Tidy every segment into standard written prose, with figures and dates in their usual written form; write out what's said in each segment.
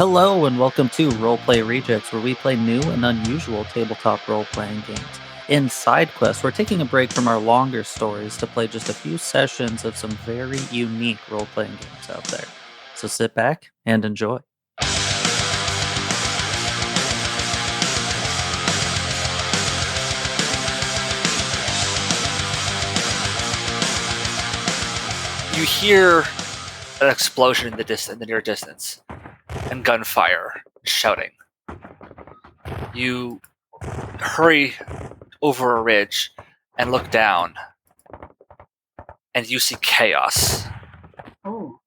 Hello and welcome to Roleplay Rejects, where we play new and unusual tabletop role-playing games. In Side Quest, we're taking a break from our longer stories to play just a few sessions of some very unique role-playing games out there. So sit back and enjoy. You hear an explosion in the near distance, and gunfire, shouting. You hurry over a ridge and look down, and you see chaos. Oh.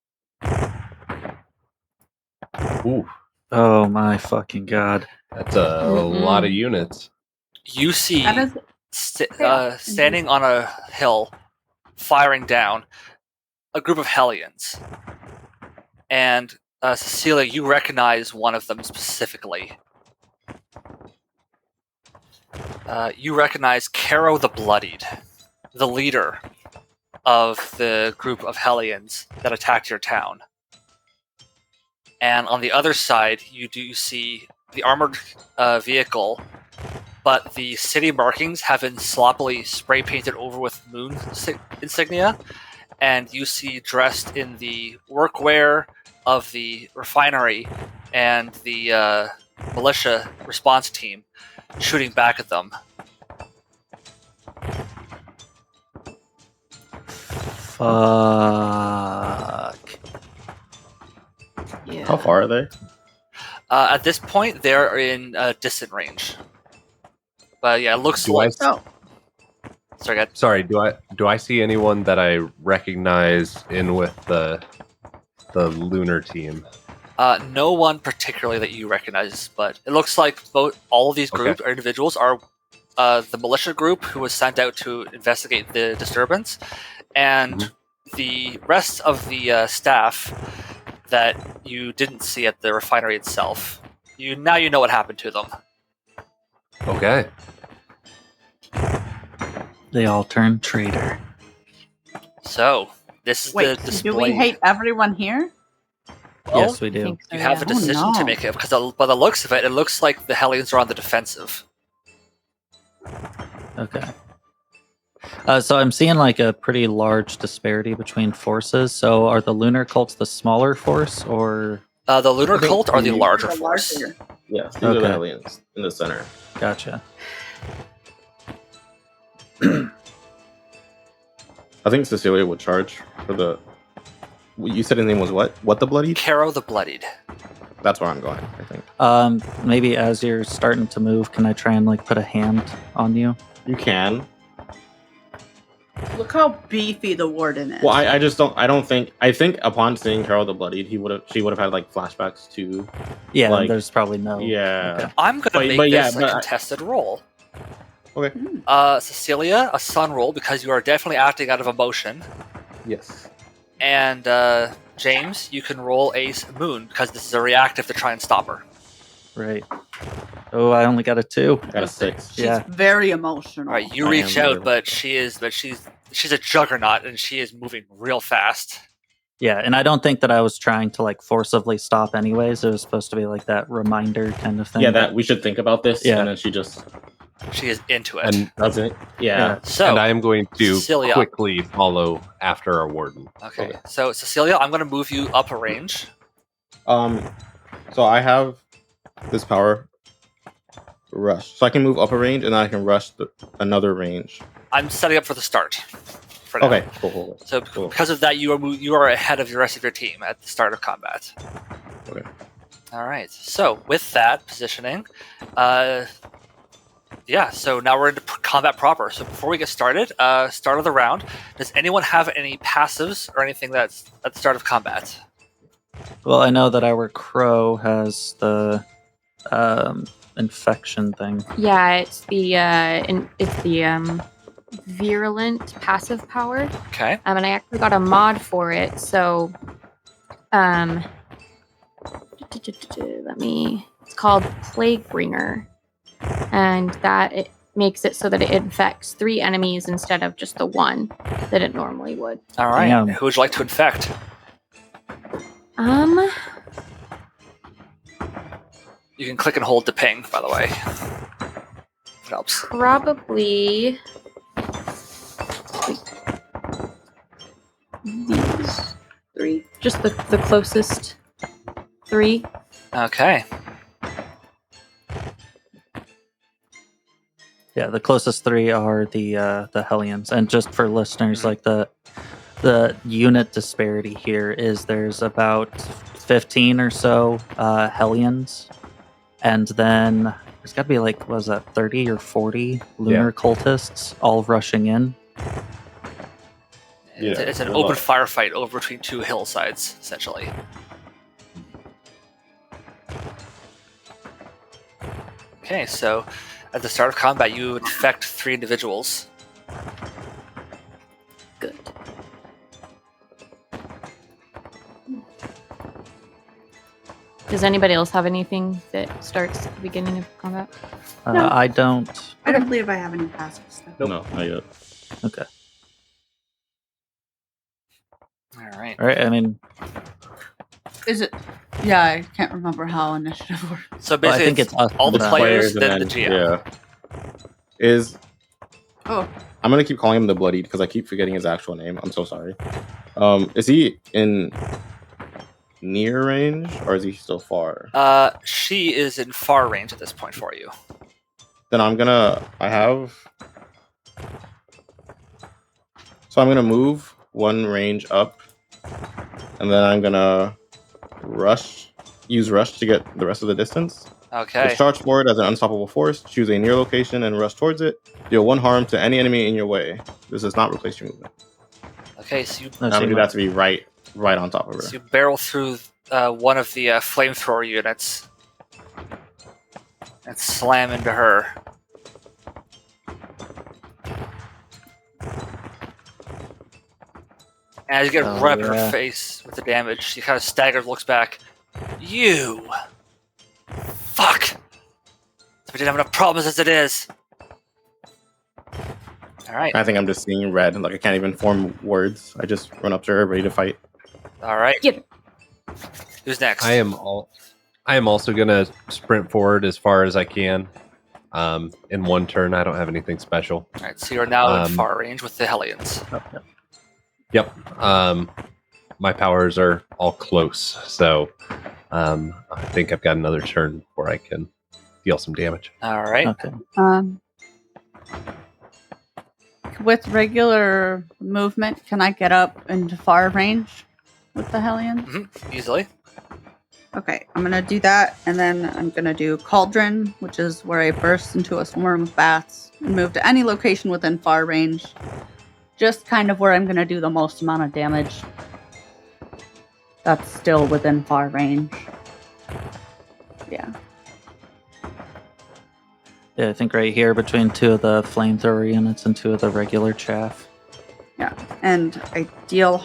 Ooh, Oh my fucking god. that's a lot of units. You see That is standing on a hill, firing down, a group of Hellions. And Cecilia, you recognize one of them specifically. You recognize Caro the Bloodied, the leader of the group of Hellions that attacked your town. And on the other side, you do see the armored vehicle, but the city markings have been sloppily spray painted over with moon insignia, and you see dressed in the workwear of the refinery and the militia response team shooting back at them. Fuck. Yeah. How far are they? At this point, they're in distant range. But yeah, it looks like... Oh. Sorry, go ahead. Sorry, do I see anyone that I recognize in with the lunar team? No one particularly that you recognize, but it looks like all of these groups or individuals are the militia group who was sent out to investigate the disturbance, and the rest of the staff that you didn't see at the refinery itself. Now you know what happened to them. Okay. They all turned traitor. So this is Wait, the display. do we hate everyone here? Yes, we do. You have a decision to make it, because by the looks of it, it looks like the Hellions are on the defensive. Okay. So I'm seeing like a pretty large disparity between forces. So are the lunar cults the smaller force, or The lunar I think cult are the the- larger The force. larger. Yes, these are Okay. the aliens in the center. gotcha? I think Cecilia would charge for the. You said his name was what? What the bloody? Caro the Bloodied. That's where I'm going. I think Maybe as you're starting to move, can I try and like put a hand on you? you can. Look how beefy the warden is. Well, I just don't. I don't think. I think upon seeing Carol the Bloodied, she would have had like flashbacks to. Yeah, Like, there's probably no. Yeah. Okay. I'm going to But- make but yeah, this a but I- contested roll. Okay. Cecilia, a sun roll, because you are definitely acting out of emotion. Yes. And James, you can roll a moon, because this is a reactive to try and stop her. Right. Oh, I only got a 2. Got a 6. She's yeah. very emotional. All right, you I reach am out, really- but she's a juggernaut, and she is moving real fast. Yeah, and I don't think that I was trying to like forcibly stop anyways. It was supposed to be like that reminder kind of thing. Yeah, that we should think about this. Yeah. And then she just She is into it. And doesn't. Yeah. So, and I am going to Cecilia. quickly follow after our warden. Okay, Okay. so Cecilia, I'm going to move you up a range. So I have this power rush, so I can move up a range, and then I can rush another range. I'm setting up for the start. For now. Okay. Cool. So Cool. because of that, you are ahead of the rest of your team at the start of combat. Okay. All right. So with that positioning, so now we're into combat proper. So before we get started, start of the round. Does anyone have any passives or anything that's at the start of combat? Well, I know that our crow has the infection thing. Yeah, it's the virulent passive power. Okay. And I actually got a mod for it. So, let me. It's called Plague Bringer, and that it makes it so that it infects 3 enemies instead of just the one that it normally would. All right. Damn. Who would you like to infect? You can click and hold to ping, by the way. It helps. Probably these 3. Just the closest 3. Okay. Yeah, the closest 3 are the Hellions. And just for listeners, like the unit disparity here is there's about 15 or so Hellions, and then there's got to be like, what was that, 30 or 40 lunar cultists all rushing in. Yeah, It's an a open lot. firefight over between 2 hillsides, essentially. Okay, so at the start of combat, you infect 3 individuals. Good. Does anybody else have anything that starts at the beginning of combat? No. I don't. I don't believe I have any passive stuff. No, not yet. Okay. All right. All right. I mean, Is it? Yeah, I can't remember how initiative works. So well, I basically, think it's it's us all the and them. players, and then the GM. Yeah. Is Oh, I'm gonna keep calling him the Bloodied because I keep forgetting his actual name. I'm so sorry. Is he in near range or is he still far? She is in far range at this point for you. Then I'm gonna move 1 range up, and then I'm gonna use rush to get the rest of the distance. Okay. Just charge forward as an unstoppable force, choose a near location and rush towards it. Deal 1 harm to any enemy in your way. This does not replace your movement. Okay, so you No, I'm gonna so do that to be right on top of her. So you barrel through one of the flamethrower units and slam into her. And as you get right up in her yeah. face with the damage, she kind of staggers, looks back. You! Fuck! We didn't have enough problems as it is. Alright, I think I'm just seeing red. Like I can't even form words. I just run up to her, ready to fight. alright. Get it. Who's next? I am also gonna sprint forward as far as I can. In 1 turn, I don't have anything special. Alright, so you're now in Um, far range with the Hellions. Yep. My powers are all close, so I think I've got another turn before I can deal some damage. Alright. Okay. with regular movement, can I get up into far range with the Hellion? Easily. Okay, I'm gonna do that, and then I'm gonna do Cauldron, which is where I burst into a swarm of bats and move to any location within far range. Just kind of where I'm gonna do the most amount of damage. That's still within far range. Yeah. Yeah, I think right here between 2 of the flamethrower units and 2 of the regular chaff. Yeah. And I deal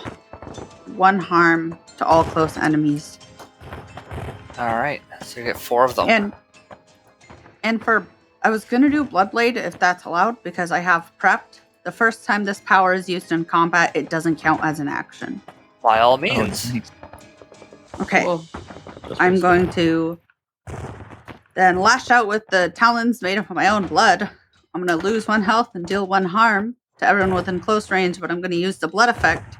1 harm to all close enemies. Alright, so you get 4 of them. And for I was gonna do Bloodblade if that's allowed because I have prepped. The first time this power is used in combat, it doesn't count as an action. By all Oh, means. nice. Okay, Cool. Just I'm for- going to then lash out with the talons made of my own blood. I'm gonna lose 1 health and deal 1 harm to everyone within close range, but I'm gonna use the blood effect.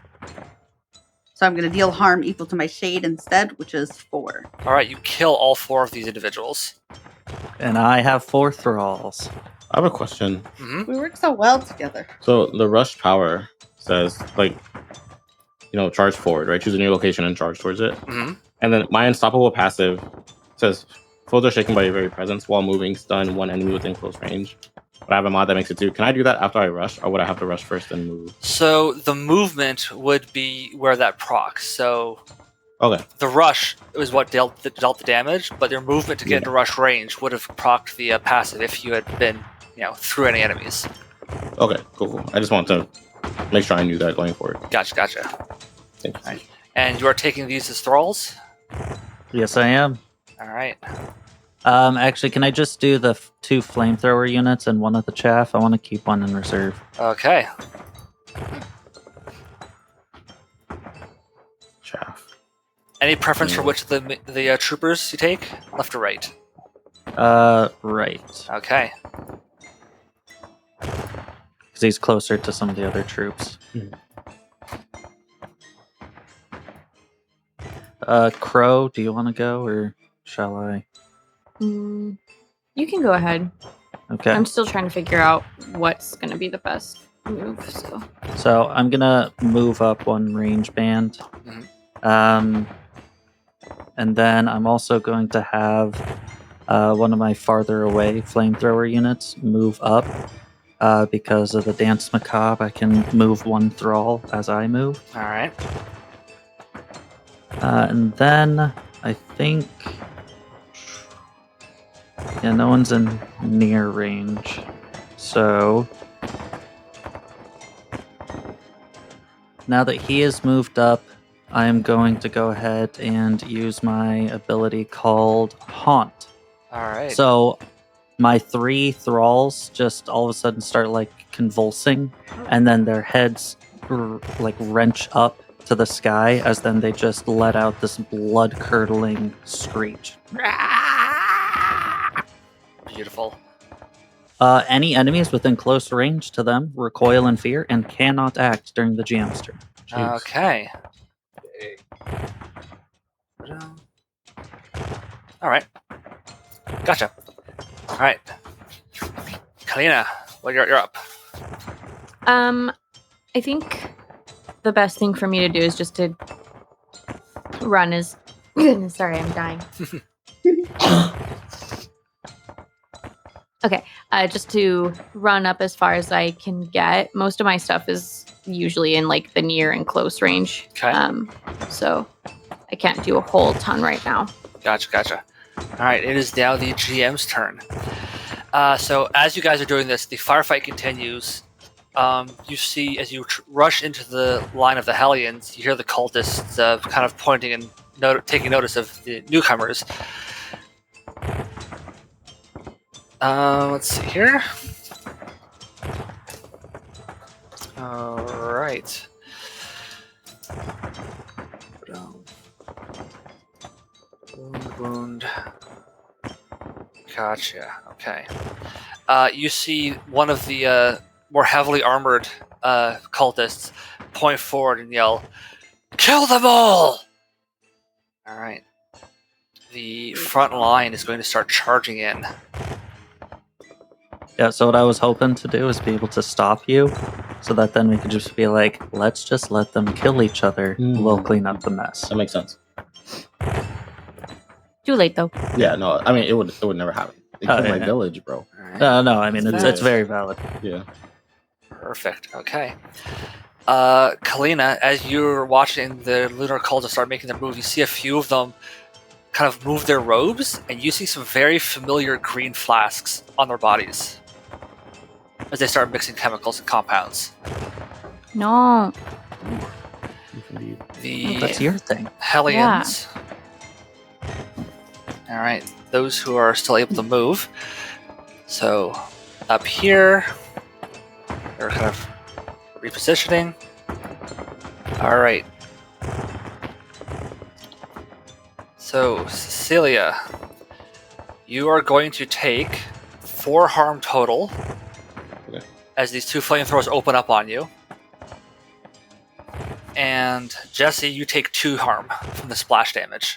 So I'm gonna deal harm equal to my shade instead, which is 4. Alright, you kill all 4 of these individuals. And I have 4 thralls. I have a question. We work so well together. So the rush power says charge forward, right? Choose a new location and charge towards it. Mm-hmm. And then my unstoppable passive says foes are shaken by your very presence while moving, stun 1 enemy within close range. But I have a mod that makes it 2. Can I do that after I rush, or would I have to rush first and move? So the movement would be where that procs. So Okay. the rush was what dealt the damage, but your movement to get into rush range would have procced the passive if you had been, through any enemies. Okay. Cool. I just want to make sure I knew that going forward. Gotcha. Thank you. Right. And you are taking these as thralls? Yes, I am. Alright. Actually, can I just do the 2 flamethrower units and 1 of the chaff? I want to keep 1 in reserve. Okay. Chaff. Any preference for which of the troopers you take? Left or right? Right. Okay. Because he's closer to some of the other troops. Crow, do you want to go, or shall I? You can go ahead. Okay. I'm still trying to figure out what's going to be the best move. So I'm gonna move up one range band. And then I'm also going to have one of my farther away flamethrower units move up. Because of the Dance Macabre, I can move one thrall as I move. All right. And then I think... Yeah, no one's in near range. So... Now that he has moved up, I am going to go ahead and use my ability called Haunt. All right. So my 3 thralls just all of a sudden start like convulsing, and then their heads like wrench up to the sky as then they just let out this blood-curdling screech. Beautiful. Any enemies within close range to them recoil in fear and cannot act during the GM's turn. Okay. All right. Gotcha. All right. Kalina, well, you're up. I think the best thing for me to do is just to run as... Goodness, sorry, I'm dying. Okay, just to run up as far as I can get. Most of my stuff is usually in like the near and close range. Okay. So I can't do a whole ton right now. Gotcha. All right, it is now the GM's turn. So as you guys are doing this, the firefight continues. You see, as you rush into the line of the Hellions, you hear the cultists kind of pointing and taking notice of the newcomers. Let's see here. All right. Wound. Gotcha. Okay. You see one of the more heavily armored cultists point forward and yell, "Kill them all!" All right. The front line is going to start charging in. Yeah, so what I was hoping to do is be able to stop you, so that then we could just be like, let's just let them kill each other. We'll clean up the mess. That makes sense. Too late though. Yeah, no, I mean it would never happen. They killed my yeah. village, bro. All right. No, I mean, it's very valid. Yeah. Perfect. Okay. Kalina, as you're watching the lunar cultists start making their move, you see a few of them kind of move their robes, and you see some very familiar green flasks on their bodies as they start mixing chemicals and compounds. No. The That's your thing. Hellions. All right, those who are still able to move. So up here, they're kind of repositioning. All right. So Cecilia, you are going to take 4 harm total as these 2 flamethrowers open up on you. And Jesse, you take 2 harm from the splash damage.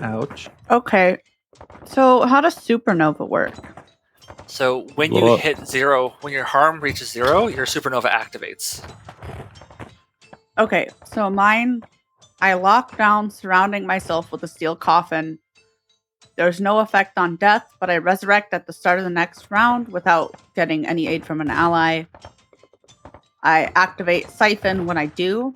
Ouch. Okay. So how does supernova work? So when you hit 0, when your harm reaches 0, your supernova activates. Okay, so mine, I lock down surrounding myself with a steel coffin. There's no effect on death, but I resurrect at the start of the next round without getting any aid from an ally. I activate Siphon when I do.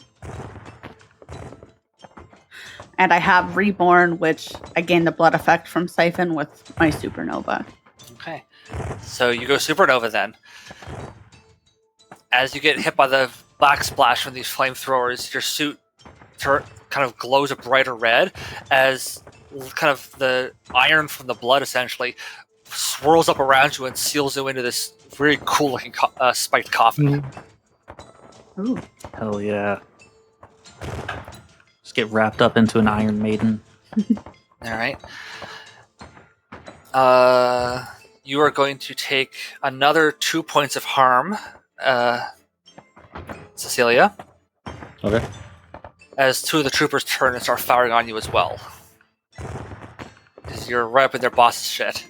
And I have Reborn, which I gain the blood effect from Siphon with my supernova. Okay. So you go supernova then. As you get hit by the black splash from these flamethrowers, your suit kind of glows a brighter red as kind of the iron from the blood essentially swirls up around you and seals you into this very cool looking spiked coffin. Ooh. Hell yeah. Just get wrapped up into an Iron Maiden. All right. You are going to take another 2 points of harm, Cecilia, Okay. as two of the troopers turn and start firing on you as well. Because you're right up in their boss's shit.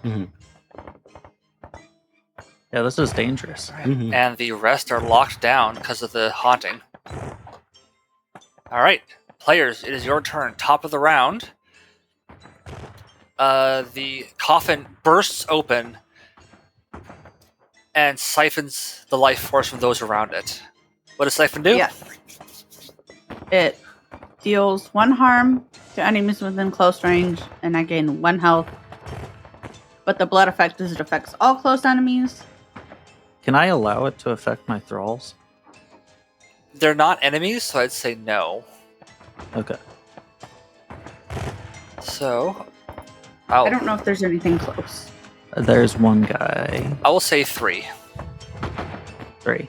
Mhm. Yeah, this is dangerous. Mhm. And the rest are locked down because of the haunting. All right, players, it is your turn. Top of the round. The coffin bursts open and siphons the life force from those around it. What does Siphon do? Yes. It deals 1 harm to enemies within close range, and I gain 1 health. But the blood effect is it affects all close enemies. Can I allow it to affect my thralls? They're not enemies, so I'd say no. Okay. So, I don't know if there's anything close. There's one guy. I will say 3. 3.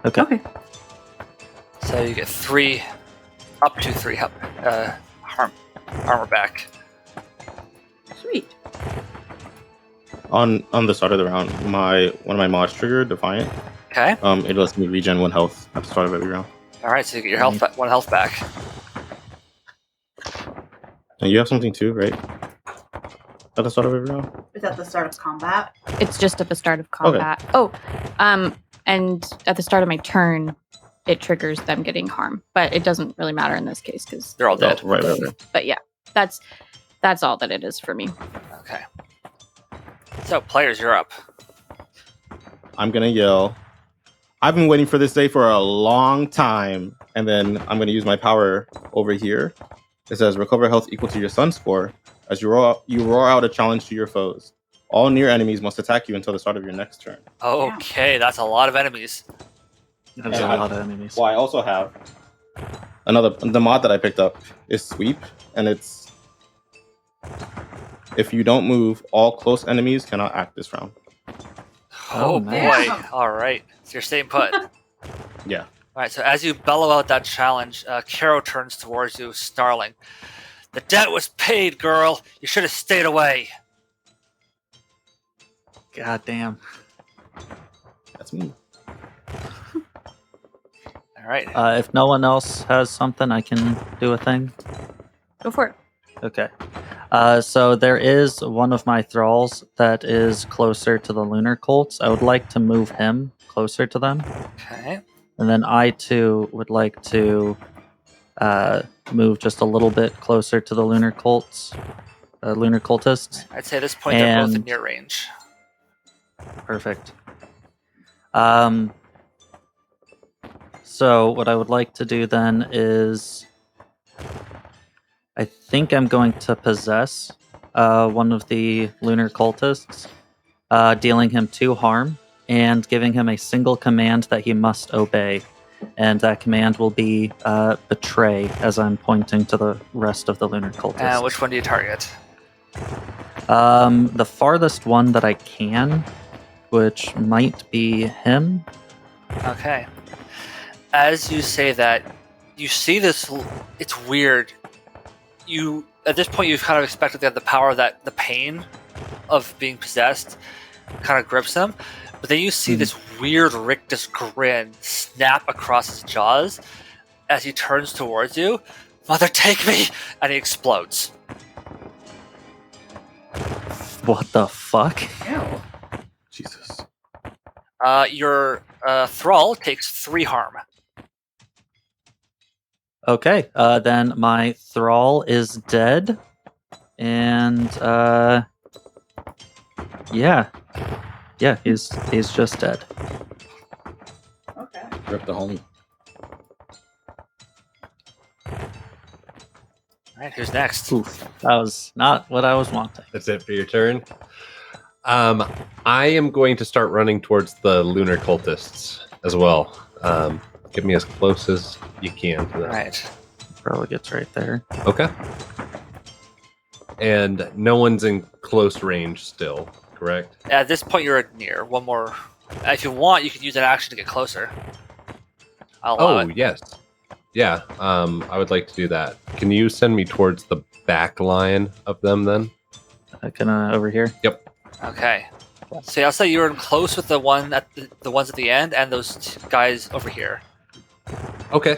Okay. Okay. So you get 3, up to 3 armor back. Sweet. On the start of the round, one of my mods triggered Defiant. Okay. It lets me regen 1 health at the start of every round. All right. So you get your health, 1 health back. And you have something too, right? At the start of every round. Is that the start of combat? It's just at the start of combat. Oh, and at the start of my turn, it triggers them getting harm. But it doesn't really matter in this case because They're all dead. Oh, right. But yeah, that's all that it is for me. Okay. So players, you're up. I'm gonna yell. I've been waiting for this day for a long time, and then I'm gonna use my power over here. It says recover health equal to your sun score as you roar out a challenge to your foes. All near enemies must attack you until the start of your next turn. Okay, that's a lot of enemies. There's a Yeah. lot of enemies. Well, I also have the mod that I picked up is sweep, and it's if you don't move, all close enemies cannot act this round. Oh, Oh, boy. nice. All right. So you're staying put. All Yeah. right. So as you bellow out that challenge, Caro turns towards you, snarling, "The debt was paid, girl. You should have stayed away." God damn. That's me. All right. If no one else has something, I can do a thing. Go for it. Okay. So there is one of my thralls that is closer to the lunar cults. I would like to move him closer to them. Okay. And then I too would like to move just a little bit closer to the lunar cultists. I'd say at this point they're both in And- near range. Perfect. So what I would like to do then is I think I'm going to possess one of the lunar cultists, dealing him 2 harm and giving him a single command that he must obey. And that command will be betray, as I'm pointing to the rest of the lunar cultists. And which one do you target? The farthest one that I can, which might be him. Okay. As you say that, you see this. It's weird. At this point, you've kind of expected that the power that the pain of being possessed kind of grips him, but then you see this weird rictus grin snap across his jaws as he turns towards you. "Mother, take me!" And he explodes. What the fuck? Ew. Jesus. Your thrall takes 3 harm. Okay, then my thrall is dead, and yeah, he's just dead. Okay. Rip the homie. All right, who's next? Oof, that was not what I was wanting. That's it for your turn. I am going to start running towards the lunar cultists as well. Get me as close as you can to All them. right. Probably gets right there. Okay. And no one's in close range still, correct? At this point, you're near. One more. If you want, you could use an action to get closer. I'll allow Oh, it. yes. Yeah, I would like to do that. Can you send me towards the back line of them then? Can over here? Okay. So I'll say you're close with the one at the ones at the end and those guys over here. Okay.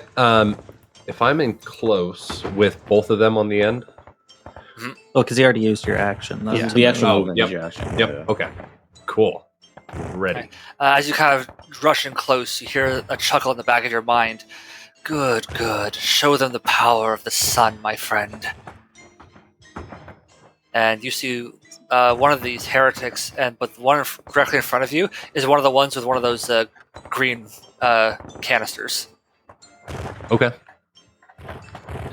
If I'm in close with both of them on the end. Oh, because you already used your action. Yeah. The actual Oh, movement yep. is your action. Yep. Yeah. Okay. Cool. Ready. Okay. As you kind of rush in close, you hear a chuckle in the back of your mind. Good, good. Show them the power of the sun, my friend. And you see one of these heretics, but the one directly in front of you is one of the ones with one of those green canisters. Okay.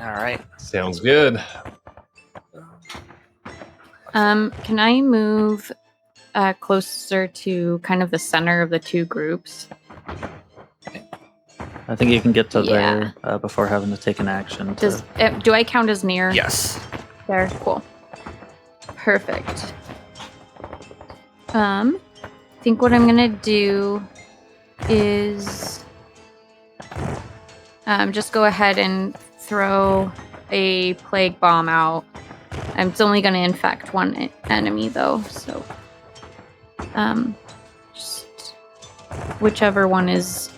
All right. Sounds good. Can I move closer to kind of the center of the two groups? I think you can get to Yeah. there before having to take an action. Do I count as near? Yes. There. Cool. Perfect. I think what I'm gonna do is just go ahead and throw a plague bomb out. It's only gonna infect one enemy though, so just whichever one is.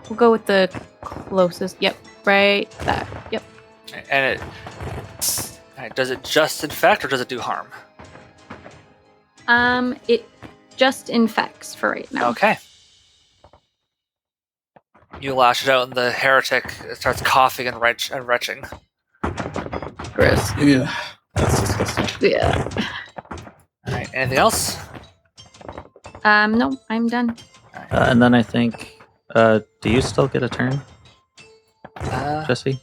We'll go with the closest. Yep, right there. Yep. And does it just infect or does it do harm? It just infects for right now. Okay. You lash it out, and the heretic starts coughing and retching. Gross. Yeah. That's disgusting. Yeah. All right. Anything else? No, I'm done. And then I think, do you still get a turn, Jesse?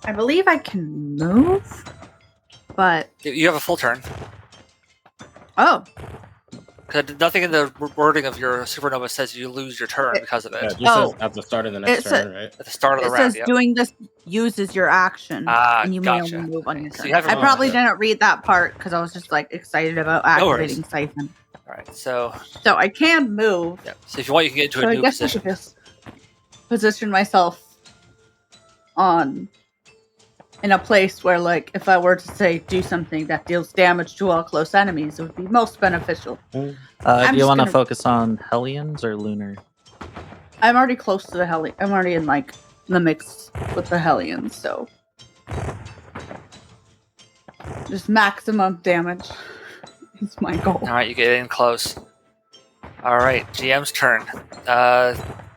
I believe I can move, but You have a full turn. oh, 'Cause nothing in the wording of your supernova says you lose your turn because of Yeah, it. it just Oh. says at the start of the next It's turn, right? At the start of it the round. says Yep. doing this uses your action, and you Gotcha. may only move on your So turn. you have I your probably movement. didn't read that part because I was just like excited about No worries. activating Siphon. All right. So So I can move. yeah. So if you want, you can get into So a I new guess I position. could just position myself on in a place where, like, if I were to say do something that deals damage to all close enemies, it would be most beneficial. Do I'm you just want to gonna- focus on Hellions or Lunar? I'm already close to the Hellion. I'm already in like the mix with the Hellions, so just maximum damage is my goal. All right. You get in close. All right. GM's turn.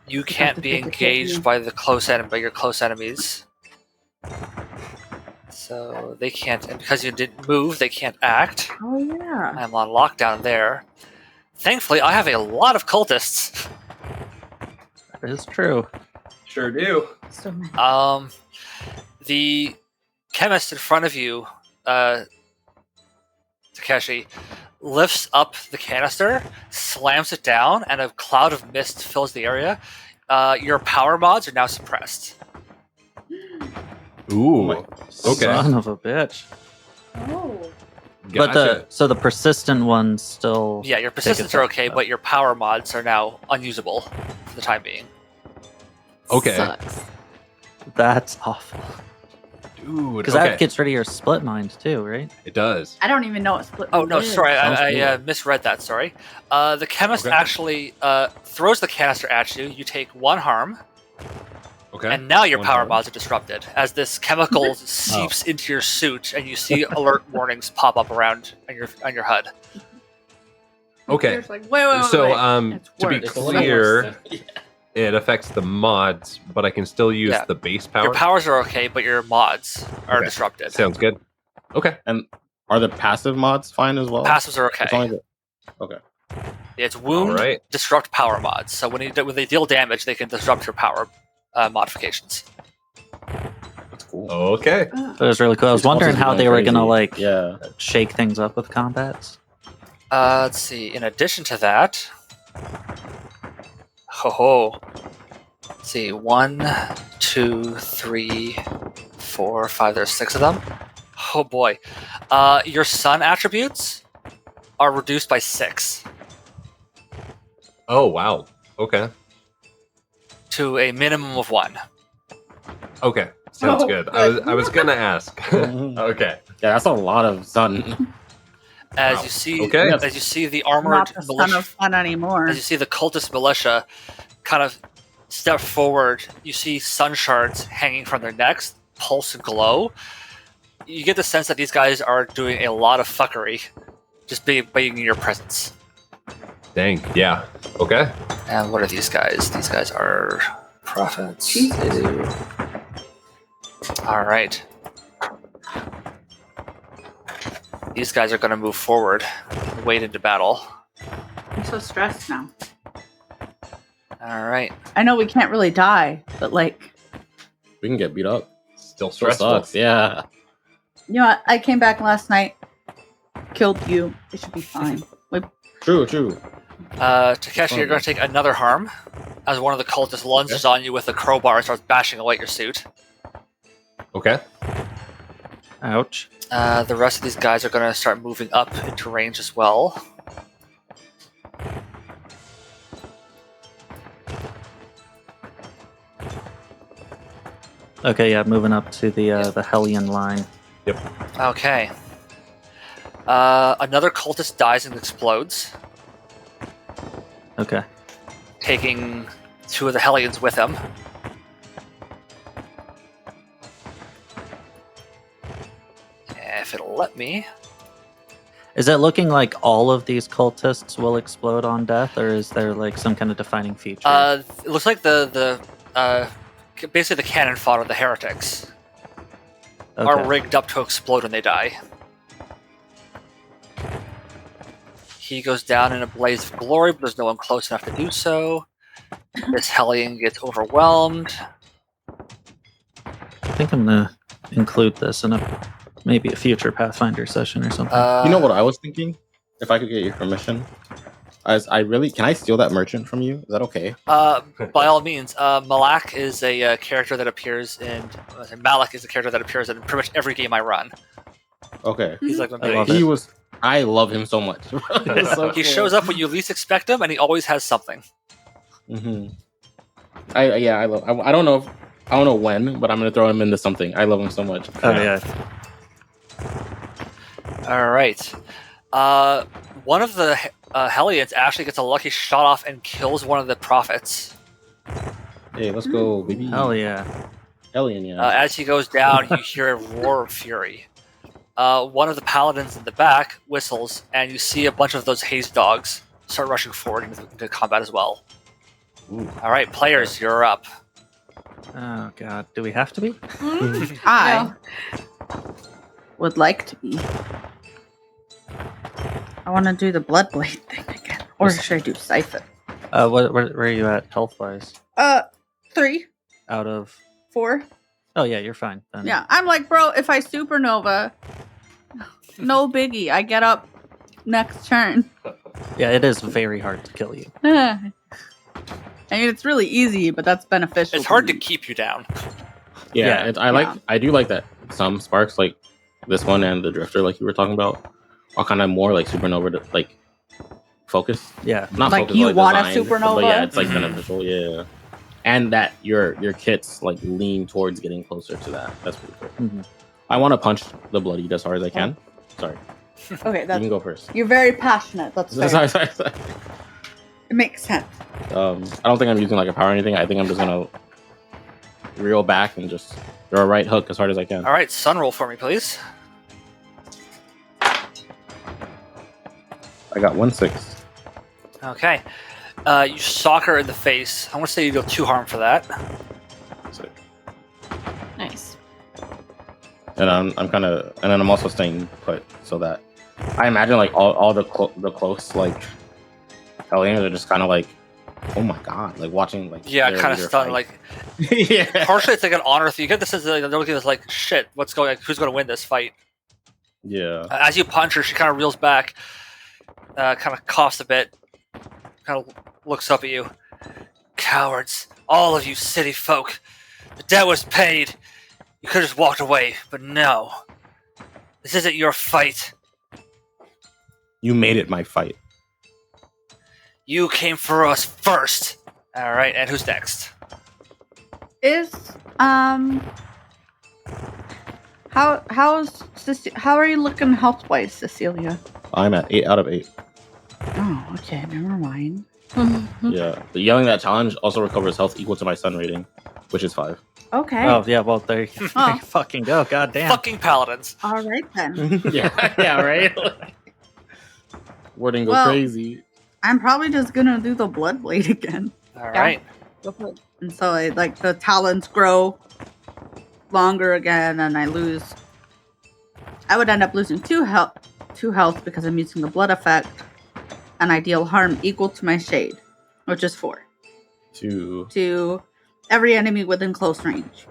You can't be engaged by the close enemy, by your close enemies. So they can't, and because you didn't move, they can't act. Oh yeah. I'm on lockdown there. Thankfully, I have a lot of cultists. That is true. Sure do. So many. The chemist in front of you, Takeshi, lifts up the canister, slams it down, and a cloud of mist fills the area. Your power mods are now suppressed. Ooh. Okay. Son of a bitch. Oh. But the persistent ones still. Yeah, your take persistents are effect, okay, though. but your power mods are now unusable for the time being. Okay. Sucks. That's awful. Dude. Because that gets rid of your split mind too, right? It does. I don't even know what split. Oh no, is. sorry, Sounds I misread that. Sorry. The chemist Okay. actually throws the canister at you. You take one harm, Okay. and now your One power harm. mods are disrupted as this chemical seeps into your suit, and you see alert warnings pop up around on your HUD. Okay. It's like, wait. So, It's to be worse. clear, it affects the mods, but I can still use Yeah. the base power. Your powers are okay, but your mods are Okay. disrupted. Sounds good. Okay. And are the passive mods fine as well? Passives are It's okay. only the- It's wound, All right. disrupt power mods. So when they deal damage, they can disrupt your power modifications. That's cool. Okay. That was really cool. I was These wondering cultists are how going they were crazy. gonna like Yeah. shake things up with combats. Let's see. In addition to that, ho. Let's see. 1, 2, 3, 4, 5. There's 6 of them. Oh boy. Your sun attributes are reduced by 6. Oh wow. Okay. to a minimum of 1. Okay, sounds Oh, good. good. I was gonna ask. Mhm. Okay. Yeah, that's a lot of sun. As Wow. you see, Okay. as you see the armored Not the son militia, of fun anymore. as you see the cultist militia kind of step forward, you see sun shards hanging from their necks, pulse and glow. You get the sense that these guys are doing a lot of fuckery, just being in your presence. Dang. Yeah. Okay. And what are these guys? These guys are prophets. Jesus. They do. All right. These guys are going to move forward, wade into battle. I'm so stressed now. All right. I know we can't really die, but like, We can get beat up. Still Still stressful. sucks. Yeah. you know what? I came back last night, killed you. It should be fine. True. Takeshi, you're going to take another harm as one of the cultists lunges on you with a crowbar and starts bashing away at your suit. Okay. Ouch. The rest of these guys are going to start moving up into range as well. Okay, yeah, moving up to the Hellion line. Okay. Another cultist dies and explodes, Okay. taking 2 of the Hellions with him. If it'll let me. Is it looking like all of these cultists will explode on death, or is there like some kind of defining feature? It looks like the basically the cannon fodder, the heretics, are Okay. rigged up to explode when they die. He goes down in a blaze of glory, but there's no one close enough to do so. This Hellion gets overwhelmed. I think I'm gonna include this in maybe a future Pathfinder session or something. You know what I was thinking? If I could get your permission, can I steal that merchant from you? Is that okay? By all means, Malak is a character that appears in. Malak is a character that appears in pretty much every game I run. Okay. He's like my I love main- it. I love him so much. He shows up when you least expect him, and he always has something. Mm-hmm. I don't know when, but I'm gonna throw him into something. I love him so much. Oh yeah. All right. One of the Hellions actually gets a lucky shot off and kills one of the prophets. Hey, let's go, baby. Hell yeah. Alien, yeah. As he goes down, you hear a roar of fury. One of the paladins in the back whistles, and you see a bunch of those haze dogs start rushing forward into combat as well. Ooh. All right, players, you're up. Oh god. Do we have to be? I would like to be. I want to do the Bloodblade thing again. Or should I do Siphon? Where are you at health wise? 3, Out of 4. Oh yeah, you're fine. Then. Yeah, I'm like, bro, if I supernova, no biggie. I get up next turn. Yeah, it is very hard to kill you. I mean, it's really easy, but that's beneficial. It's hard to me. keep you down. Yeah, Yeah. I do like that some sparks, like this one and the drifter, like you were talking about, are kind of more like supernova, like focus. Yeah. Not Like, focus, you want a design, supernova? but yeah, it's like Mhm. beneficial. Yeah, and that your kits like lean towards getting closer to that. That's pretty cool. Mhm. I want to punch the bloodied as hard as I can. Sorry, Okay, you that's can go first. you're very passionate. That's fair. Sorry. It makes sense. I don't think I'm using like a power or anything. I think I'm just gonna reel back and just throw a right hook as hard as I can. All right, sun roll for me, please. I got 1-6. Okay. You sock her in the face. I'm going to say you go 2 harm for that. Sick. Nice. And I'm kind of, and then I'm also staying put so that I imagine like all the close like aliens are just kind of like, oh my god, like watching like Yeah, their kind of leader stunned. fight. Like, yeah, partially it's like an honor thing. You get the sense that they're looking at this like, shit, what's going on? Who's going to win this fight? yeah. As you punch her, she kind of reels back, kind of coughs a bit, kind of looks up at you. Cowards, all of you city folk. The debt was paid. You could have just walked away, but no. This isn't your fight. You made it my fight. You came for us first. All right, and who's next? Is how are you looking health wise, Cecilia? I'm at 8 out of 8. Oh, okay, never mind. Yeah. The yelling that challenge also recovers health equal to my sun rating, which is 5. Okay. Oh yeah, well there you Oh. fucking go. God damn. Fucking paladins. All right then. yeah, right? Wording go Well- crazy. I'm probably just gonna do the blood blade again. All right. And so the talons grow longer again, and I would end up losing 2 health because I'm using the blood effect, and I deal harm equal to my shade, which is 4 to every enemy within close range.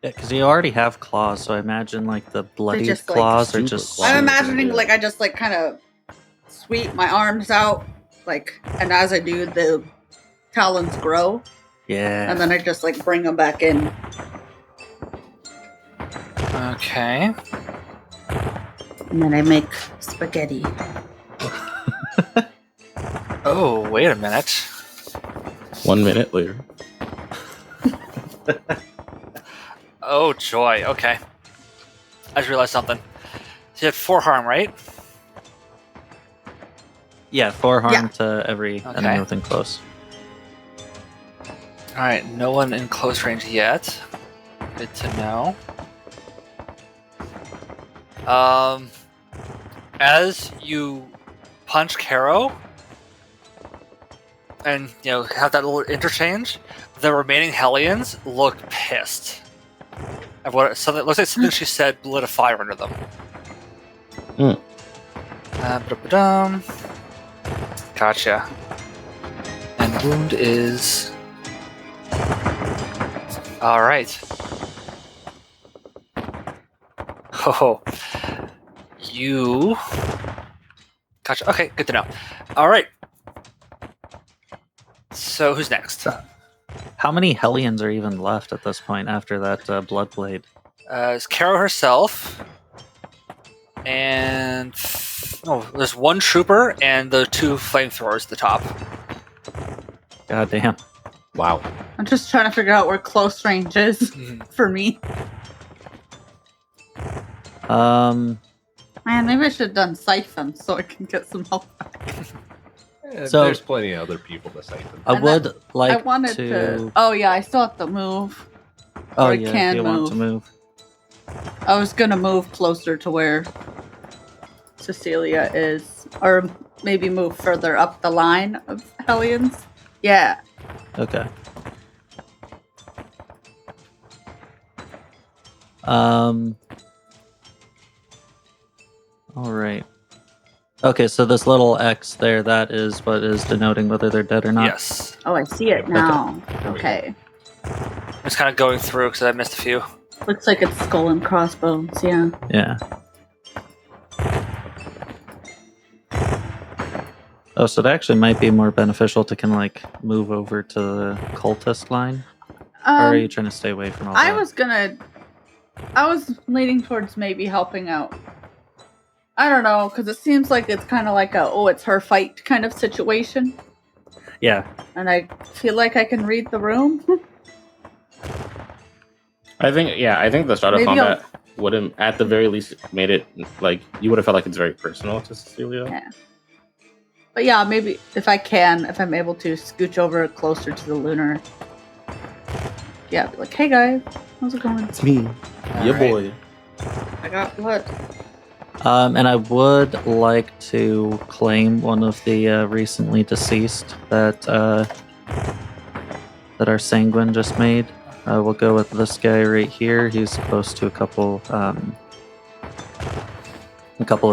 Yeah, because you already have claws, so I imagine like the bloody just, like, claws are super just. claws. I'm Super, imagining yeah. I just kind of sweep my arms out, and as I do, the talons grow, Yeah. and then I just bring them back in. Okay. And then I make spaghetti. Oh, wait a minute. 1 minute later. Oh, joy. Okay. I just realized something. So you had 4 harm, right? Yeah, 4 harm Yeah. to every Okay. enemy within close. All right. No one in close range yet. Good to know. As you punch Caro and have that little interchange, the remaining Hellions look pissed. Of what something looks like something she said lit a fire under them. Ba-da-ba-dum. Gotcha. And wound is all right. Oh, you. Gotcha. Okay, good to know. All right. So who's next? How many Hellions are even left at this point after that blood blade? It's Caro herself, and there's 1 trooper and the 2 flamethrowers at the top. God damn. Wow. I'm just trying to figure out where close range is for me. Man, maybe I should have done siphon so I can get some help back. So- There's plenty of other people to siphon. I And would like I wanted to. Oh yeah, I still have to move. Oh I yeah, if can you want to move. move. I was gonna move closer to where Cecilia is, or maybe move further up the line of Hellions. Yeah. Okay. All right. Okay, so this little X there, that is what is denoting whether they're dead or not. Yes. Oh, I see it now. Okay. I'm just kind of going through because I missed a few. Looks like it's skull and crossbones. Yeah. Yeah. Oh, so it actually might be more beneficial to move over to the cultist line, or are you trying to stay away from all that? I was leaning towards maybe helping out. I don't know, because it seems like it's kind of like it's her fight kind of situation. Yeah. And I feel like I can read the room. I think the start of Maybe combat would have, at the very least, made it you would have felt like it's very personal to Cecilia. Yeah. But yeah, maybe if I'm able to scooch over closer to the lunar. Yeah, be like, hey guys, how's it going? It's me, your right. boy. I got blood. And I would like to claim one of the recently deceased that our sanguine just made. We'll go with this guy right here. He's close to a couple of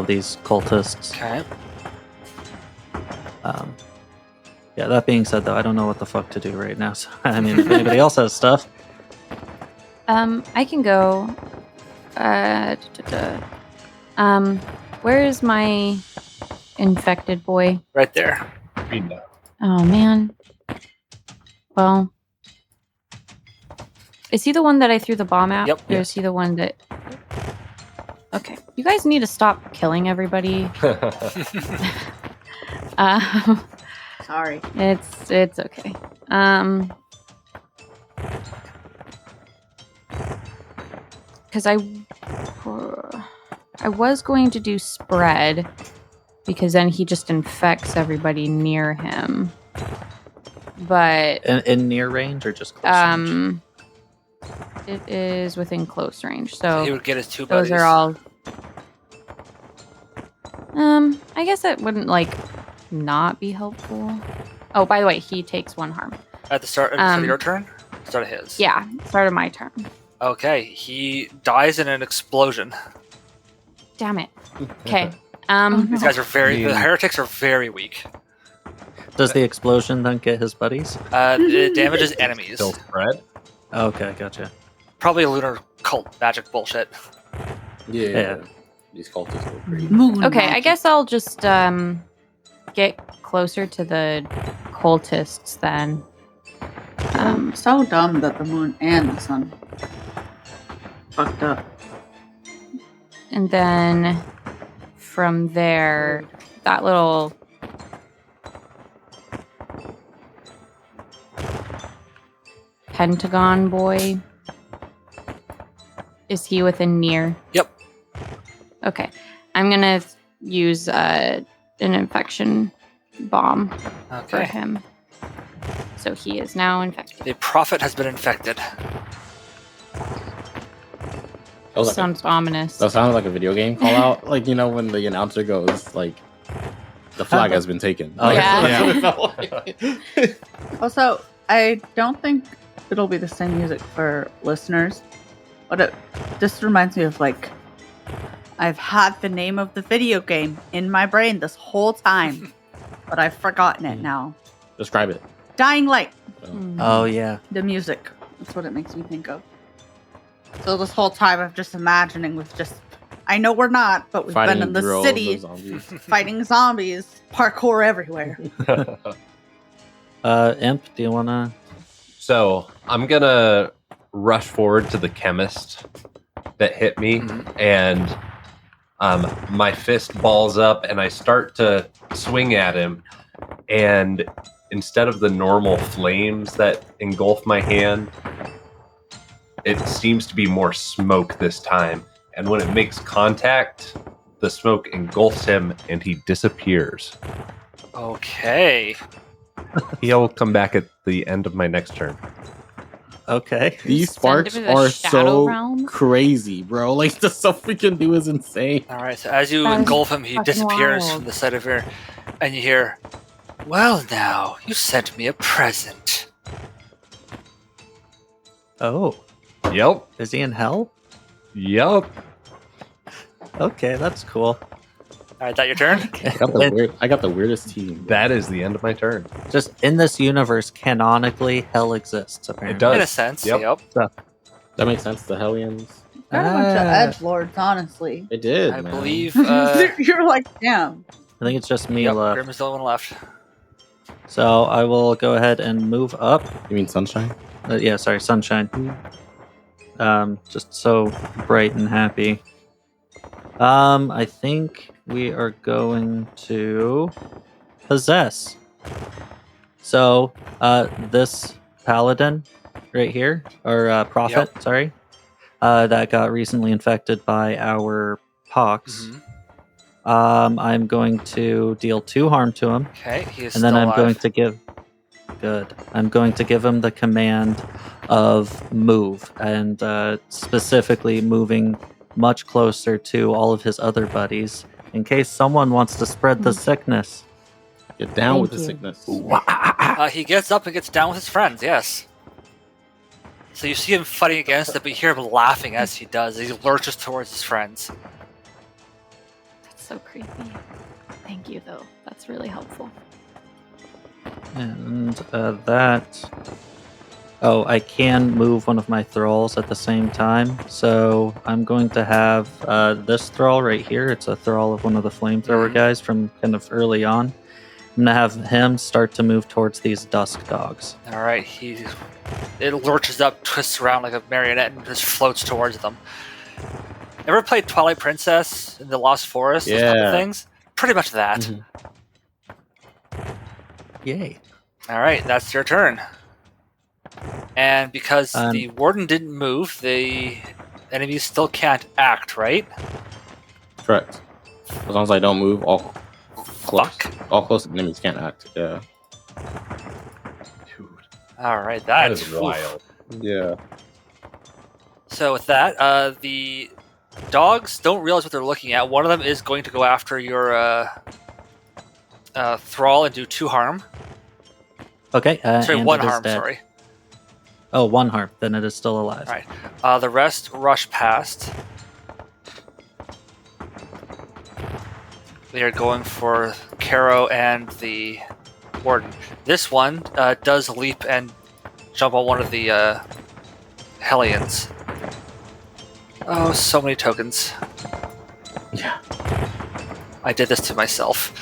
these cultists. Okay. Yeah, that being said, though, I don't know what the fuck to do right now. So, I mean, if anybody else has stuff. I can go. Where is my infected boy? Right there. Oh man. Well, is he the one that I threw the bomb at? Yep. Or is he the one that? Okay, you guys need to stop killing everybody. Sorry. It's okay. Because I was going to do spread, because then he just infects everybody near him. But In near range or just close range? it is within close range. He So would get his 2 those buddies. are all. I guess that wouldn't not be helpful. Oh, by the way, he takes 1 harm. At the start of your turn? Start of his. Yeah, start of my turn. Okay, he dies in an explosion. Damn it. Okay. These guys are the heretics are very weak. Does the explosion then get his buddies? It damages enemies. Still spread. Okay, gotcha. Probably lunar cult magic bullshit. Yeah. These cultists go crazy. Moon Okay, I magic. guess I'll just get closer to the cultists then. So dumb that the moon and the sun fucked up. And then from there, that little Pentagon boy, is he within near? Yep. Okay. I'm going to use an infection bomb for Okay. him. So he is now infected. The prophet has been infected. That was like Sounds ominous. that sounded like a video game call out. Like, you know, when the announcer goes, like, the flag has been taken. Oh, Like, yeah. that's what it felt like. Also, I don't think it'll be the same music for listeners, but this reminds me of I've had the name of the video game in my brain this whole time, but I've forgotten it now. Describe it. Dying Light, Oh, yeah. the music. That's what it makes me think of. So this whole time I'm just imagining with I know we're not, but we've been in the droves city of zombies. fighting zombies, parkour everywhere. Imp, do you want to? So I'm gonna rush forward to the chemist that hit me, and my fist balls up, and I start to swing at him, and instead of the normal flames that engulf my hand, it seems to be more smoke this time. And when it makes contact, the smoke engulfs him, and he disappears. Okay. He'll come back at the end of my next turn. Okay. These Send sparks him to the are Shadow so Realm? crazy, bro. Like, the stuff we can do is insane. All right. So as you That is engulf him, he fucking disappears wild. from the sight of your, and you hear, "Well, now you sent me a present." Oh, Yep. is he in hell? Yep. Okay, that's cool. All right, that your turn. I got the weirdest team. That is the end of my turn. Just in this universe, canonically, hell exists, apparently. does. In a sense, Yep. yep. That makes sense. The Hellions. Got a bunch of Ah. edgelords, honestly. They did. I man. believe You're like, damn. I think it's just me yep, left. Grim is the only one left. So I will go ahead and move up. You mean Sunshine? Yeah, sorry, sunshine. Just so bright and happy. I think we are going to possess. So, this paladin right here, or prophet, sorry, that got recently infected by our pox. Mhm. I'm going to deal 2 harm to him. Okay, he is And then still I'm alive. going to give I'm going to give him the command of move, and specifically moving much closer to all of his other buddies in case someone wants to spread the sickness. Get down Thank with the you. sickness. He gets up and gets down with his friends. Yes. So you see him fighting against it, but you hear him laughing as he does. He lurches towards his friends. That's so creepy. Thank you, though. That's really helpful. And that. Oh, I can move one of my thralls at the same time. So I'm going to have this thrall right here. It's a thrall of one of the flamethrower guys from kind of early on. I'm going to have him start to move towards these dusk dogs. All right, it lurches up, twists around like a marionette, and just floats towards them. Ever played Twilight Princess in the Lost Forest? Those type of Yeah. things. Pretty much that. Mhm. Yay. All right, that's your turn. And because Um, the warden didn't move, the enemies still can't act, right? Correct. As long as I don't move, all close. Fuck. All close enemies can't act. Yeah. Dude, All right, that that's is wild. Yeah. So with that, the dogs don't realize what they're looking at. One of them is going to go after your thrall and do 2 harm. Okay. Sorry, and 1 it is harm. dead. Sorry. Oh, 1 harm. Then it is still alive. Right. The rest rush past. They are going for Caro and the warden. This one does leap and jump on one of the Hellions. Oh, so many tokens. Yeah. I did this to myself.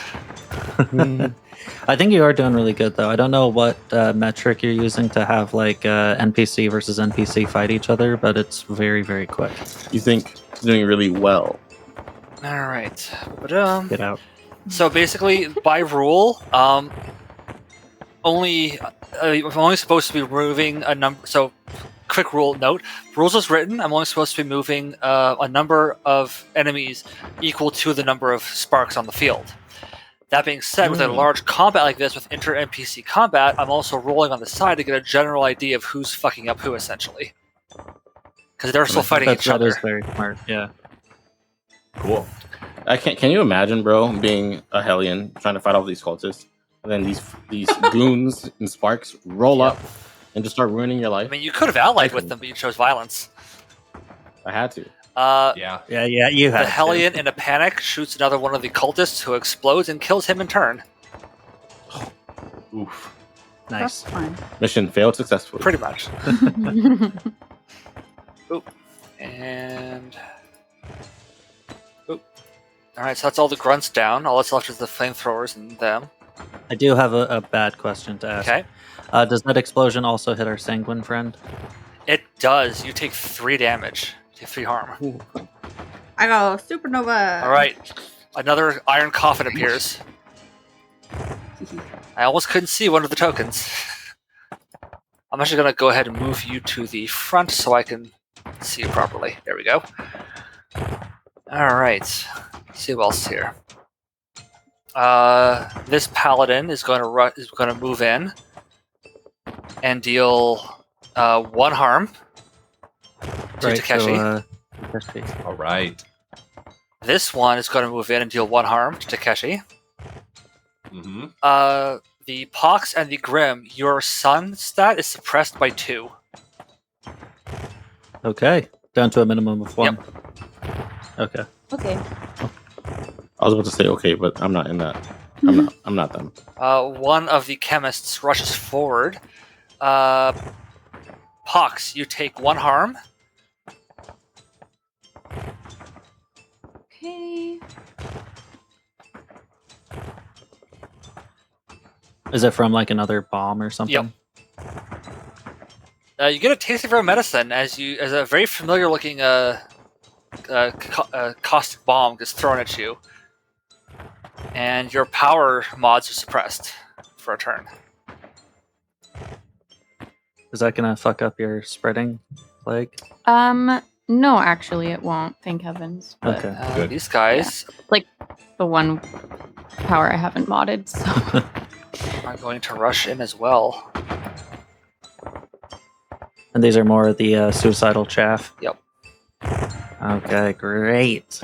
I think you are doing really good, though. I don't know what metric you're using to have like NPC versus NPC fight each other, but it's very, very quick. You think he's doing really well? All right. Get out. So basically, by rule, I'm only supposed to be moving a number. So, quick rule note: rules as written, I'm only supposed to be moving a number of enemies equal to the number of sparks on the field. That being said, with a large combat like this, with inter-NPC combat, I'm also rolling on the side to get a general idea of who's fucking up who, essentially. Because they're still fighting each That other. is very smart. Yeah. Cool. Can you imagine, bro, being a Hellion trying to fight all these cultists, and then these goons and sparks roll up and just start ruining your I life? mean, you could have allied with them, but you chose violence. I had to. Yeah. Yeah. You The had Hellion, in a panic, shoots another one of the cultists, who explodes and kills him in turn. Oof. Nice. That's fine. Mission failed successfully. Pretty much. And... Oop. Alright, so that's all the grunts down. All that's left is the flamethrowers and them. I do have a bad question to ask. Okay. Does that explosion also hit our sanguine friend? It does. You take 3 damage. You take 3 harm. I go supernova. Alright. Another iron coffin appears. I almost couldn't see one of the tokens. I'm actually going to go ahead and move you to the front so I can see you properly. There we go. Alright. See who else is here. This paladin is going to move in and deal 1 harm to Takeshi. So, Takeshi. All right. This one is going to move in and deal 1 harm to Takeshi. Mm-hmm. The Pox and the Grim, your sun stat is suppressed by 2. Okay. Down to a minimum of 1. Yep. Okay. Okay. I was about to say okay, but I'm not in that. I'm not them. One of the chemists rushes forward. Pox, you take 1 harm. Okay. Is it from like another bomb or something? Yep. You get a taste of your own medicine as a very familiar looking caustic bomb gets thrown at you, and your power mods are suppressed for a turn. Is that gonna fuck up your spreading plague? No, actually, it won't. Thank heavens. But Okay. Good. These guys the one power I haven't modded, so are going to rush in as well. And these are more of the suicidal chaff? Yep. Okay, great.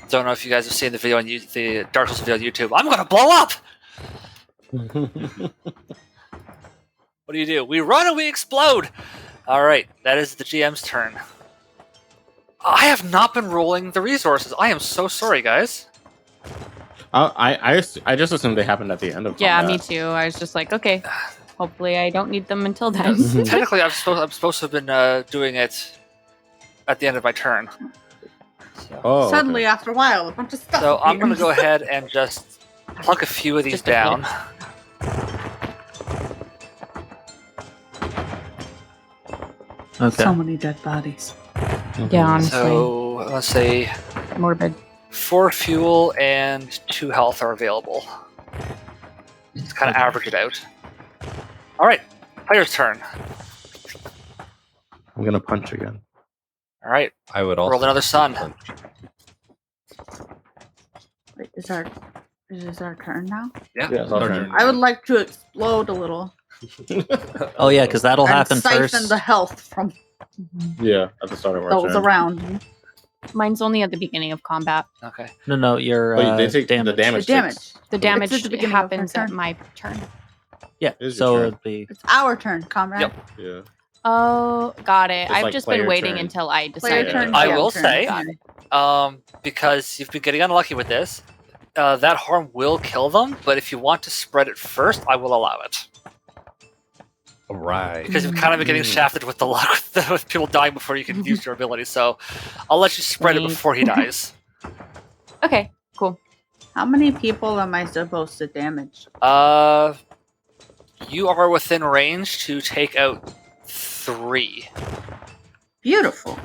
Don't know if you guys have seen the video on the Dark Souls video on YouTube. I'm gonna blow up. What do? We run and we explode! Alright, that is the GM's turn. I have not been rolling the resources. I am so sorry, guys. I just assumed they happened at the end of yeah, combat. me too. I was just like, okay, hopefully I don't need them until then. Technically, I'm supposed to have been doing it at the end of my turn. Oh, Suddenly, okay. after a while, a bunch of stuff. So I'm going to appears. go ahead and just pluck a few of these Just a down. Okay. So many dead bodies. Yeah, honestly, So let's say morbid. 4 fuel and 2 health are available. Just kind of average it out. All right, player's turn. I'm gonna punch again. All right, I would also roll another sun. punch. Wait, is this our turn now? Yeah. Yeah, it's our turn. I would like to explode a little Oh yeah, because that'll and happen siphon first. the health from Yeah, at the start of our those turn. around me. Mine's only at the beginning of combat. Okay. No, your Wait, they take damage. the damage. The damage. The damage at the beginning of her happens at turn. my turn. Yeah, It is so your turn. it'd be It's our turn, comrade. Yep. Yeah. Oh, got it. It's I've like just been player waiting turn. until I Player decided. turn. I GM will turn. say- Got it. Because you've been getting unlucky with this, that harm will kill them. But if you want to spread it first, I will allow it. All right. Because you've kind of been getting shafted with the luck with people dying before you can use your ability. So I'll let you spread it Sweet. before he dies. Okay, cool. How many people am I supposed to damage? You are within range to take out 3. Beautiful.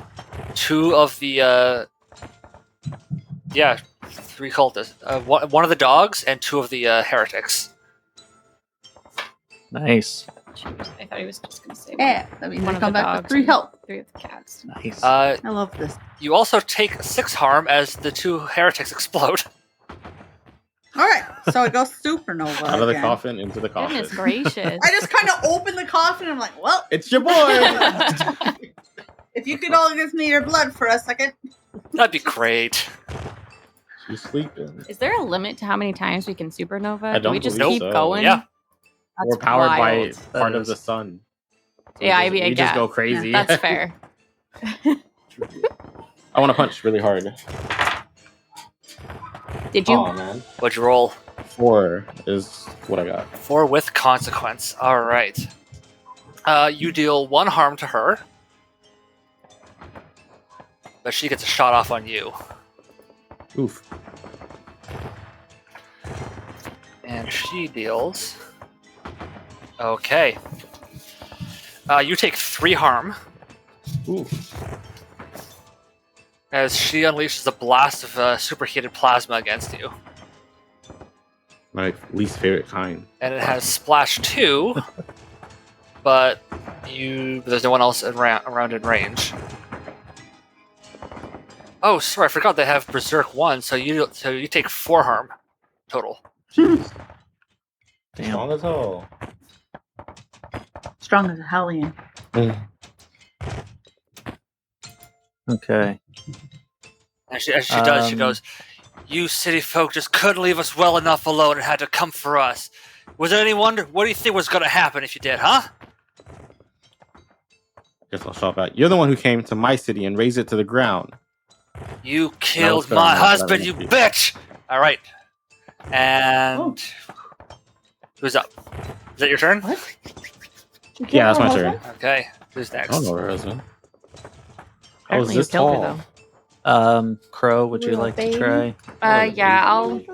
2 of the 3 cultists. One of the dogs and 2 of the heretics. nice. Jeez, I thought he was just gonna say Yeah, that means one I of come the back with dogs 3 and health. 3 of the cats. Nice. I love this. You also take 6 harm as the 2 heretics explode. All right, so I go supernova Out of the again. coffin into the coffin. Goodness gracious. I just kind of open the coffin and I'm like, well, It's your boy. if you could all give me your blood for a second. That'd be great. She's sleeping. Is there a limit to how many times we can supernova? I Do we don't just believe keep so. going? Yeah. That's We're powered wild. by part That of is. the sun. Yeah, I we mean, just yeah. go crazy. That's fair. I want to punch really hard. Did you? Oh man. What'd you roll? 4 is what I got. 4 with consequence. All right. You deal 1 harm to her, but she gets a shot off on you, Oof. and she deals. Okay. You take 3 harm Ooh. as she unleashes a blast of superheated plasma against you, My least favorite kind. and it has splash 2, but there's no one else around in range. Oh, sorry, I forgot they have Berserk 1, so you take 4 harm total. Jeez. Damn. Strong as hell. Strong as a hellion. Okay. And as she does, she goes, "You city folk just couldn't leave us well enough alone and had to come for us. Was there any wonder? What do you think was going to happen if you did, huh?" Guess I'll shout back. You're the one who came to my city and razed it to the ground. You killed fair my enough, husband, that you is- bitch! All right. And who's up? Is that your turn? What? Yeah, that's my turn. Okay. Who's I next? don't know her husband. I Apparently was you this killed tall. her though. Crow, would you Little like baby. to try? Yeah, I'll An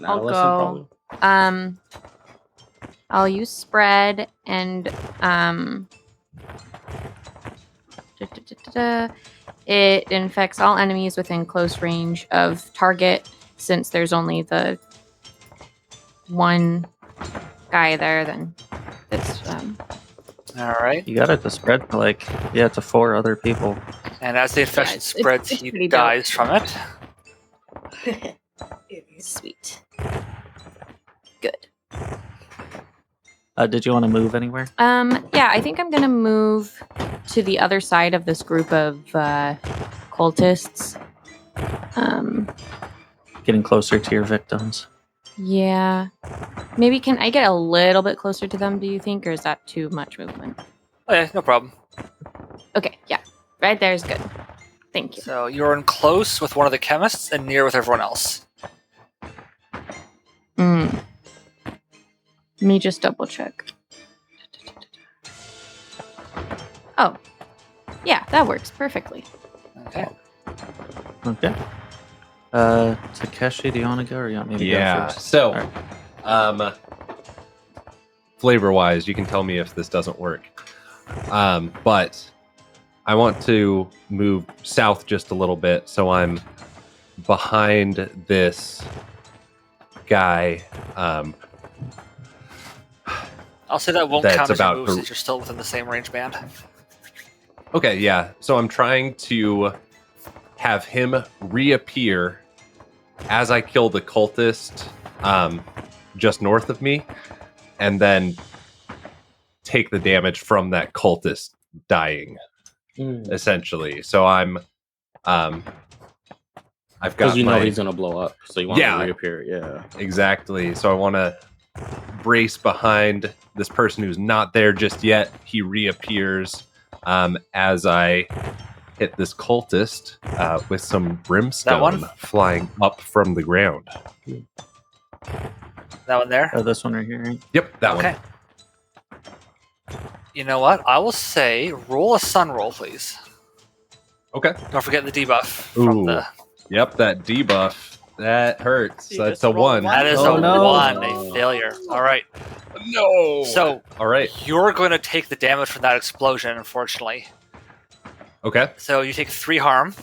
I'll adolescent, go. probably? I'll use spread and it infects all enemies within close range of target. Since there's only the one guy there, then it's All right. You got it to spread to 4 other people. And as the infection it's- spreads, it's he pretty dope. dies from it. sweet. Good. Did you want to move anywhere? Yeah, I think I'm gonna move to the other side of this group of cultists. Getting closer to your victims. Yeah. Maybe can I get a little bit closer to them, do you think, or is that too much movement? Okay, no problem. Okay, yeah. Right there is good. Thank you. So you're in close with one of the chemists and near with everyone else. Let me just double check. Oh. Yeah, that works perfectly. Okay. Okay. Takeshi, do you want to go or you want me to Yeah. go first? So, Alright. flavor-wise, you can tell me if this doesn't work. But I want to move south just a little bit, so I'm behind this guy. I'll say that won't That's count as your about move to- since you're still within the same range band. Okay, yeah. So I'm trying to have him reappear as I kill the cultist just north of me, and then take the damage from that cultist dying, essentially. So I'm I've got Because you know my he's gonna blow up, so you want Yeah. to reappear. Yeah. exactly. So I want to brace behind this person who's not there just yet. He reappears as I hit this cultist with some brimstone one? flying up from the ground. That one there? Oh, this one right here. Right? Yep, that Okay. You know what? I will say roll a sun roll, please. one. Okay. Don't forget the debuff from Ooh. the. Yep, that debuff. That hurts. You That's just a rolled 1. one. That is Oh, a no. 1, a failure. All right. No. So all right. you're going to take the damage from that explosion, unfortunately. Okay. So you take 3 harm,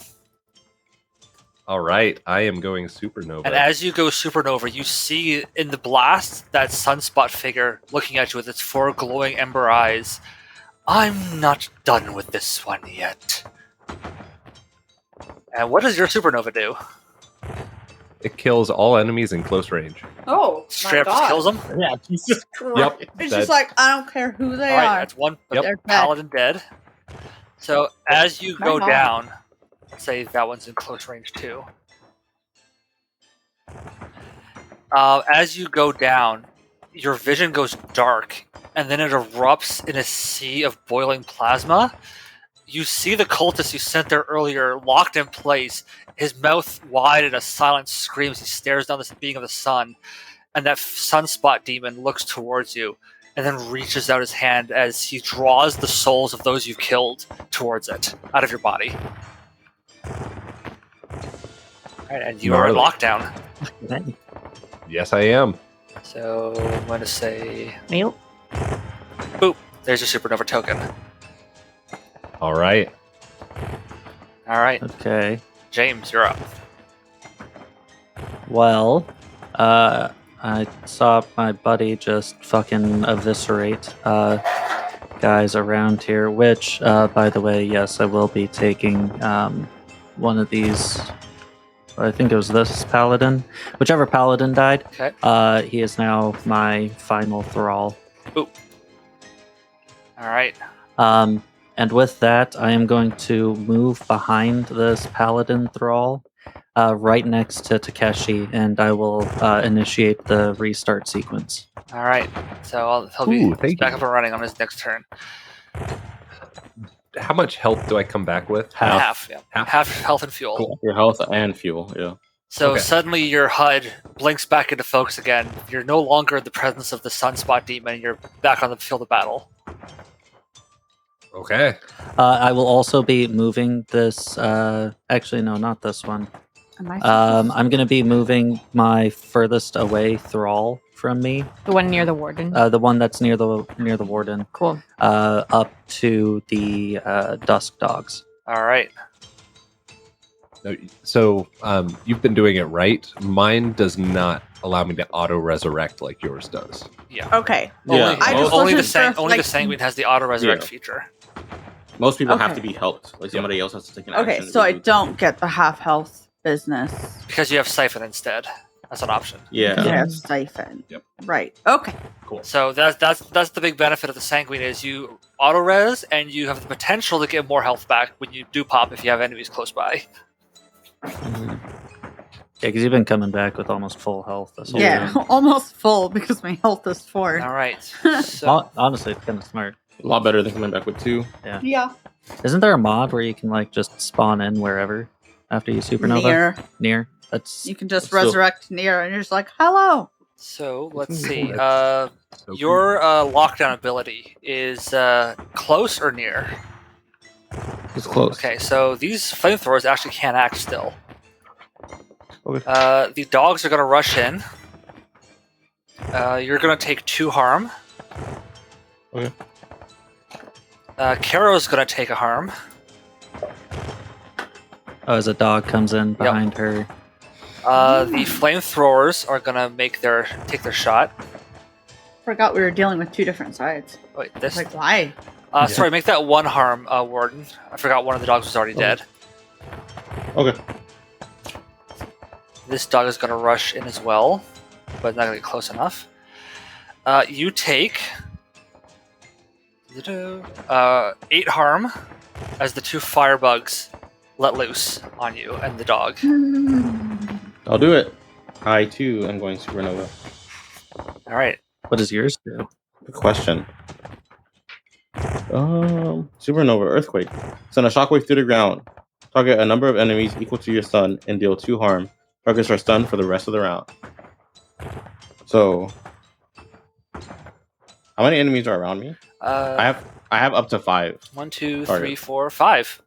All right. I am going supernova. and as you go supernova, you see in the blast that sunspot figure looking at you with its 4 glowing ember eyes. I'm not done with this one yet. And what does your supernova do? It kills all enemies in close range. Oh, Straight up just kills them? Yeah. Jesus Christ. Yep. It's That- just like, I don't care who they All right, are. that's one Yep. They're dead. paladin dead. So as you go Right on. down, say that one's in close range too. As you go down, your vision goes dark, and then it erupts in a sea of boiling plasma. You see the cultist you sent there earlier locked in place, his mouth wide in a silent scream as he stares down this being of the sun, and that sunspot demon looks towards you and then reaches out his hand as he draws the souls of those you've killed towards it out of your body. Alright, and you are in Gnarly. lockdown. Yes, I am. So I'm going to say, Nope. boop, there's your supernova token. All right. Alright, Okay. James, you're up. Well, I saw my buddy just fucking eviscerate guys around here, which, by the way, yes, I will be taking one of these. I think it was this paladin. Whichever paladin died, Okay. he is now my final thrall. Alright. And with that, I am going to move behind this paladin thrall, right next to Takeshi, and I will initiate the restart sequence. Alright. So he'll Ooh, be thank back you. up and running on his next turn. How much health do I come back with? Half, yeah. Half. Half health and fuel. Cool. Your health and fuel. Yeah. So Okay. suddenly your HUD blinks back into focus again. You're no longer in the presence of the sunspot demon. You're back on the field of battle. Okay. I will also be moving this. Actually, no, not this one. Am I supposed I'm going to be moving my furthest away thrall from me, The one near the warden. the one that's near the warden, Cool. up to the dusk dogs. Alright. No, so you've been doing it right. Mine does not allow me to auto resurrect like yours does. Yeah. Okay. Yeah. I just only wasn't sure if, only the like- sanguine has the auto resurrect Yeah. feature. Most people have Okay. to be helped. Like somebody else has to take an Okay, action. to so I do- don't get the half health business. Because you have siphon instead. That's an option. Yeah. Yeah, siphon. Yep. Right. Okay. So that's the big benefit of the sanguine is you auto res and you have the potential to get more health back when you do pop if you have enemies close by. Yeah, because you've been coming back with almost full health this whole Yeah, time. almost full because my health is 4. All right. So Honestly, it's kind of smart. A lot better than coming back with 2. Yeah. Isn't there a mod where you can like just spawn in wherever after you supernova? Near. That's You can just Still- resurrect near and you're just like, hello. let's see. So Your lockdown ability is close or near. It's close. Okay, so these flamethrowers actually can't act still. Okay. The dogs are going to rush in. You're going to take 2 harm. Okay. Caro's going to take a harm. oh, as a dog comes in behind her. The flamethrowers are gonna take their shot. Forgot we were dealing with two different sides. Wait, It's this. like, why? Sorry, make that one harm, Warden. I forgot one of the dogs was already dead. Okay. This dog is gonna rush in as well, but not gonna get close enough. You take 8 harm as the 2 firebugs let loose on you and the dog. I'll do it. I too am going supernova. All right. What does yours do? Good question. Supernova earthquake. Send a shockwave through the ground. Target a number of enemies equal to your stun and deal 2 harm. Targets are stunned for the rest of the round. So, how many enemies are around me? I have up to 5. 1, 2, Target. 3, 4, 5.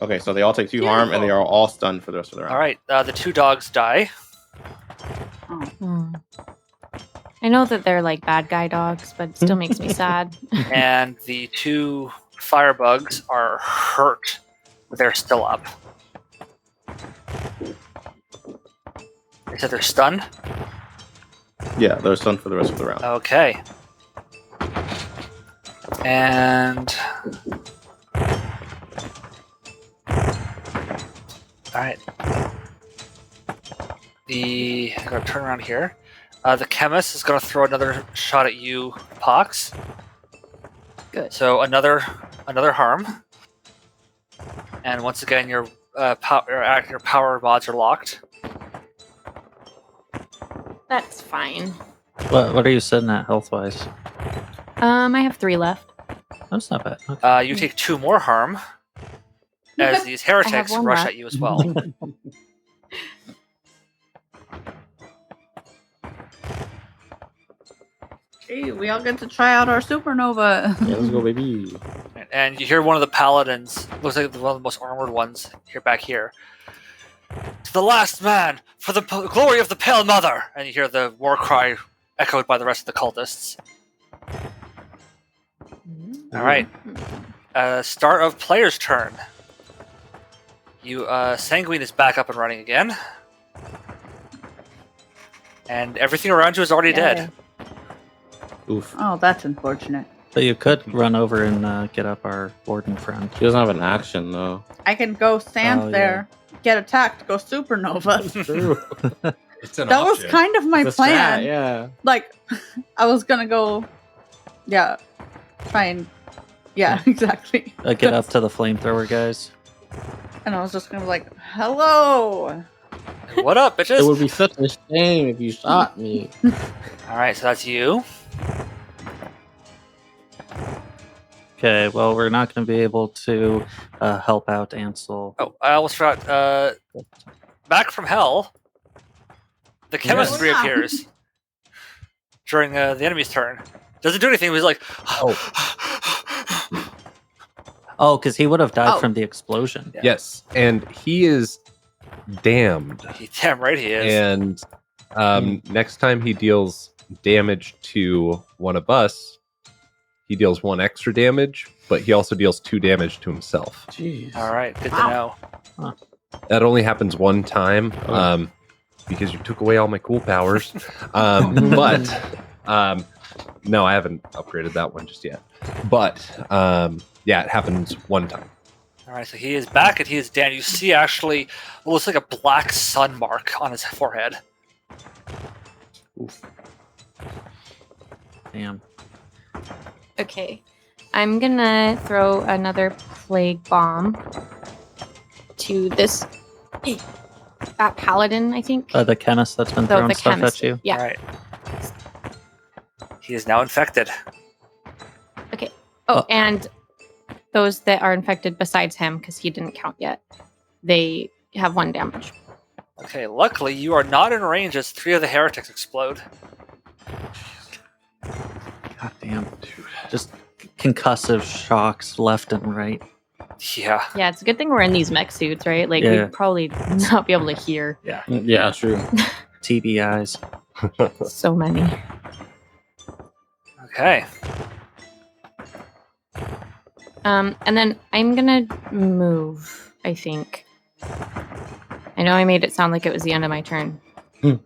Okay, so they all take 2 harm and they are all stunned for the rest of the round. All right. The 2 dogs die. I know that they're like bad guy dogs, but it still makes me sad. And the 2 firebugs are hurt, but they're still up. They said they're stunned? Yeah, they're stunned for the rest of the round. Okay. And... Alright. I'm going to turn around here. The chemist is going to throw another shot at you, Pox. Good. So another harm. And once again, your power mods are locked. That's fine. What are you sitting at health-wise? I have 3 left. That's not bad. Okay. You take 2 more harm as these heretics one rush left. at you as well. Hey, we all get to try out our supernova. Yeah, let's go, baby. And you hear one of the paladins, looks like one of the most armored ones, back here. To the last man, for the glory of the Pale Mother! And you hear the war cry echoed by the rest of the cultists. Alright. Start of player's turn. Sanguine is back up and running again. And everything around you is already dead. Oof. Oh, that's unfortunate. But you could run over and get up our warden friend. She doesn't have an action, though. I can go stand Oh, there, get attacked, go supernova. True. It's an That was option. kind of my The strat, plan. yeah. Like, I was gonna go, try and, exactly. Get up to the flamethrower guys. And I was just gonna be like, hello. What up, bitches? It would be such a shame if you shot me. Alright, so that's you. Okay, well, we're not going to be able to help out Ansel. Oh, I almost forgot. Back from hell, the chemist Yes. reappears during the enemy's turn. Doesn't do anything, but he's like, Oh, because he would have died Oh. from the explosion. Yeah. Yes, and he is damned. damn right he is. And next time he deals damage to one of us, he deals 1 extra damage, but he also deals 2 damage to himself. Jeez. Alright, good Wow. to know. That only happens 1 time, Oh. because you took away all my cool powers. But no, I haven't upgraded that one just yet. But yeah, it happens 1 time. Alright, so he is back and he is down. You see actually what looks like a black sun mark on his forehead. Oof. Damn. Okay. I'm gonna throw another plague bomb to this that paladin, I think. The chemist that's been So throwing the stuff chemist. at you. Yeah. Alright. He is now infected. Oh, and those that are infected besides him, because he didn't count yet, they have 1 damage. Okay, luckily you are not in range as 3 of the heretics explode. God damn. Dude. Just concussive shocks left and right. Yeah. Yeah, it's a good thing we're in these mech suits, right? Like, Yeah. we'd probably not be able to hear Yeah, true. TBIs. so many. Okay. And then I'm gonna move, I think. I know I made it sound like it was the end of my turn,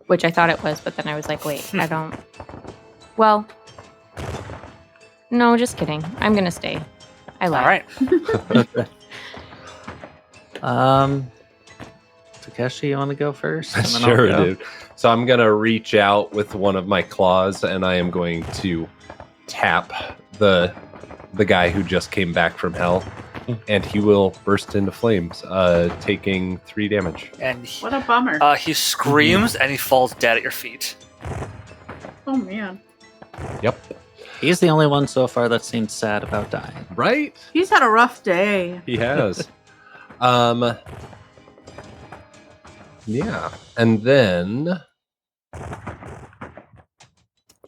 which I thought it was, but then I was like, wait, I don't. Well, no, just kidding. I'm going to stay. I All lied. right. Okay. Takeshi, you want to go first? And then I'll Sure, go? dude. So I'm gonna reach out with one of my claws, and I am going to tap the guy who just came back from hell, and he will burst into flames, taking 3 damage. And What a bummer. he screams and he falls dead at your feet. Oh man. Yep. He's the only one so far that seemed sad about dying. Right? He's had a rough day. He has. Yeah. And then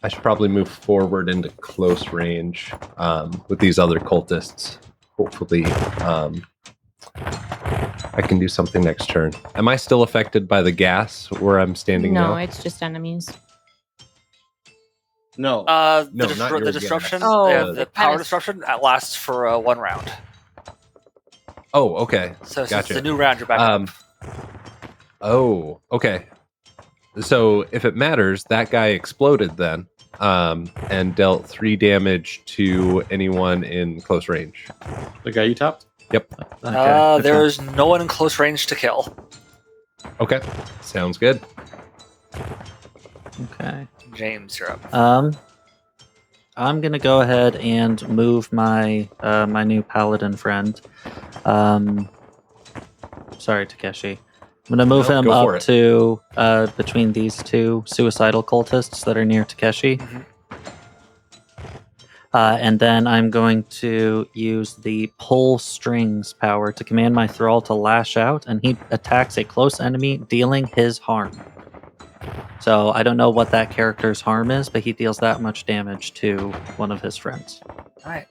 I should probably move forward into close range with these other cultists. Hopefully, I can do something next turn. Am I still affected by the gas where I'm standing No, now? it's just enemies. No. No, not your The gas. disruption, Oh, the power that is- disruption, that lasts for 1 round. Oh, okay. So since Gotcha. the new round, you're back up. Oh, okay. So if it matters, that guy exploded then, and dealt 3 damage to anyone in close range. The guy you tapped? Okay, good There job. is no one in close range to kill. Okay, sounds good. Okay. James, you're up. I'm gonna go ahead and move my my new paladin friend. Sorry, Takeshi. I'm gonna move No, him go for up it. to between these 2 suicidal cultists that are near Takeshi. Mhm. And then I'm going to use the pull strings power to command my thrall to lash out, and he attacks a close enemy, dealing his harm. So I don't know what that character's harm is, but he deals that much damage to one of his friends. All right.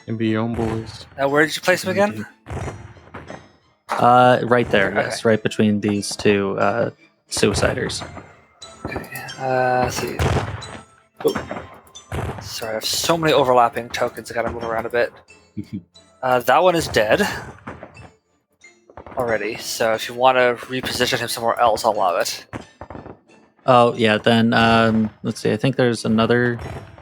And be your own boys. Now, where did you place him again? Right there, Okay. yes, right between these 2 suiciders. Let's see. Oh. Sorry, I have so many overlapping tokens. I gotta move around a bit. That one is dead already. So if you want to reposition him somewhere else, I'll allow it. Oh yeah, then let's see. I think there's another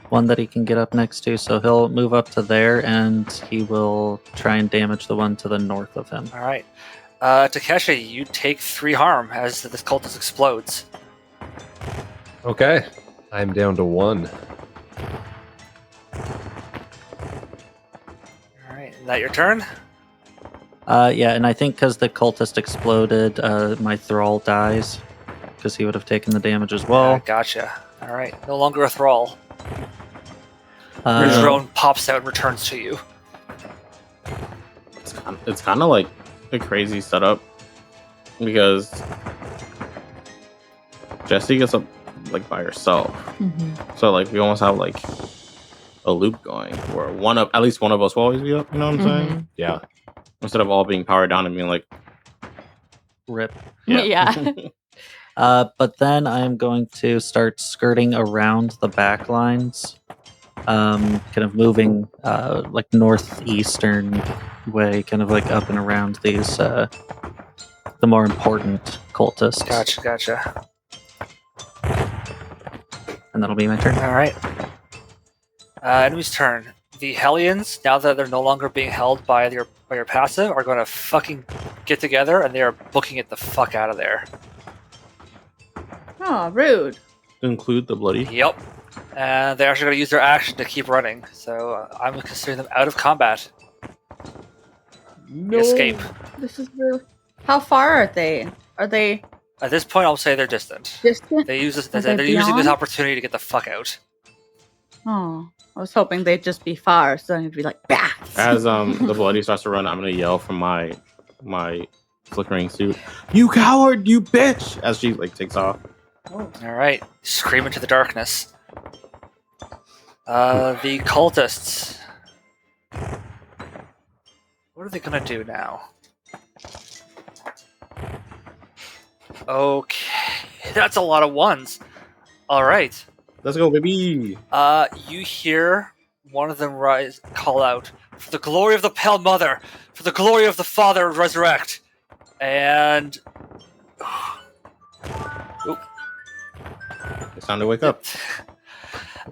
one that he can get up next to, so he'll move up to there, and he will try and damage the one to the north of him. All right. Takeshi, you take 3 harm as this cultist explodes. Okay, I'm down to 1. All right. Is that your turn? Yeah, and I think because the cultist exploded, my thrall dies because he would have taken the damage as well. Gotcha. All right. No longer a thrall. Your Uh, drone pops out and returns to you. It's kind of like a crazy setup because Jessie gets up like by herself, so like we almost have like a loop going where at least one of us will always be up. You know what I'm saying? Yeah. Instead of all being powered down and being like, Rip. Yeah. But then I'm going to start skirting around the back lines, kind of moving like northeastern way, kind of like up and around these the more important cultists. Gotcha. And that'll be my turn. All right. Enemy's turn. The Hellions, now that they're no longer being held by your passive, are going to fucking get together, and they are booking it the fuck out of there. Oh, rude. include the bloody. Yep. And they're actually going to use their action to keep running, so I'm considering them out of combat. No. Escape. This is real. How far are they? Are they At this point, I'll say they're distant. distant? They use this, Are they're they using this beyond? opportunity to get the fuck out. Oh, I was hoping they'd just be far, so then it'd be like, bah! As the bloody starts to run, I'm gonna yell from my flickering suit, "You coward, you bitch!" As she like takes off. All right, scream into the darkness. The cultists. What are they gonna do now? Okay, that's a lot of ones. All right. Let's go, baby. You hear one of them call out, "For the glory of the Pale Mother, for the glory of the Father, resurrect!" And It's time to wake up.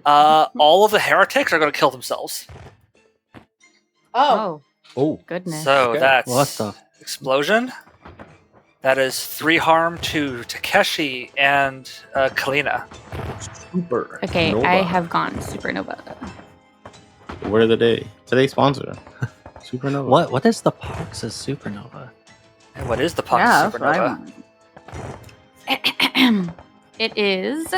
all of the heretics are going to kill themselves. Oh, Oh, Goodness. So Okay. that's What the? explosion. That is 3 harm to Takeshi and Kalina. super. Okay, Nova. I have gone supernova. Word of the day. Today's sponsor. Supernova. What is the Pox's supernova? And what is the pocket Yeah, that's what I supernova? wanted. It is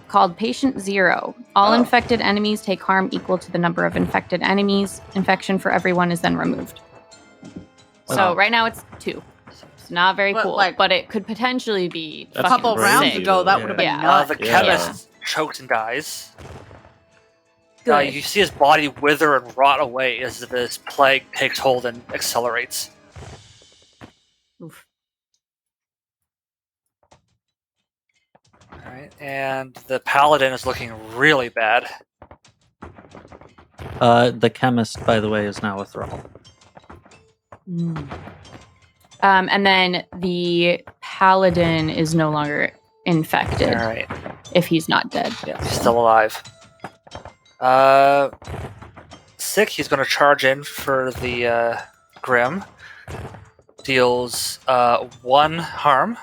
called Patient Zero. All Oh. infected enemies take harm equal to the number of infected enemies. Infection for everyone is then removed. So Wow. right now it's 2. It's not very But, cool, like, but it could potentially be That's A couple crazy, rounds sick. ago, that though. would have been Yeah. nuts. The Yeah. chemist chokes and dies. Good. You see his body wither and rot away as this plague takes hold and accelerates. Oof. Alright, and the paladin is looking really bad. The chemist, by the way, is now a thrall. And then the paladin is no longer infected Alright, if he's not dead. yeah, he's still alive. Sick, he's going to charge in for the Grim. Deals 1 harm.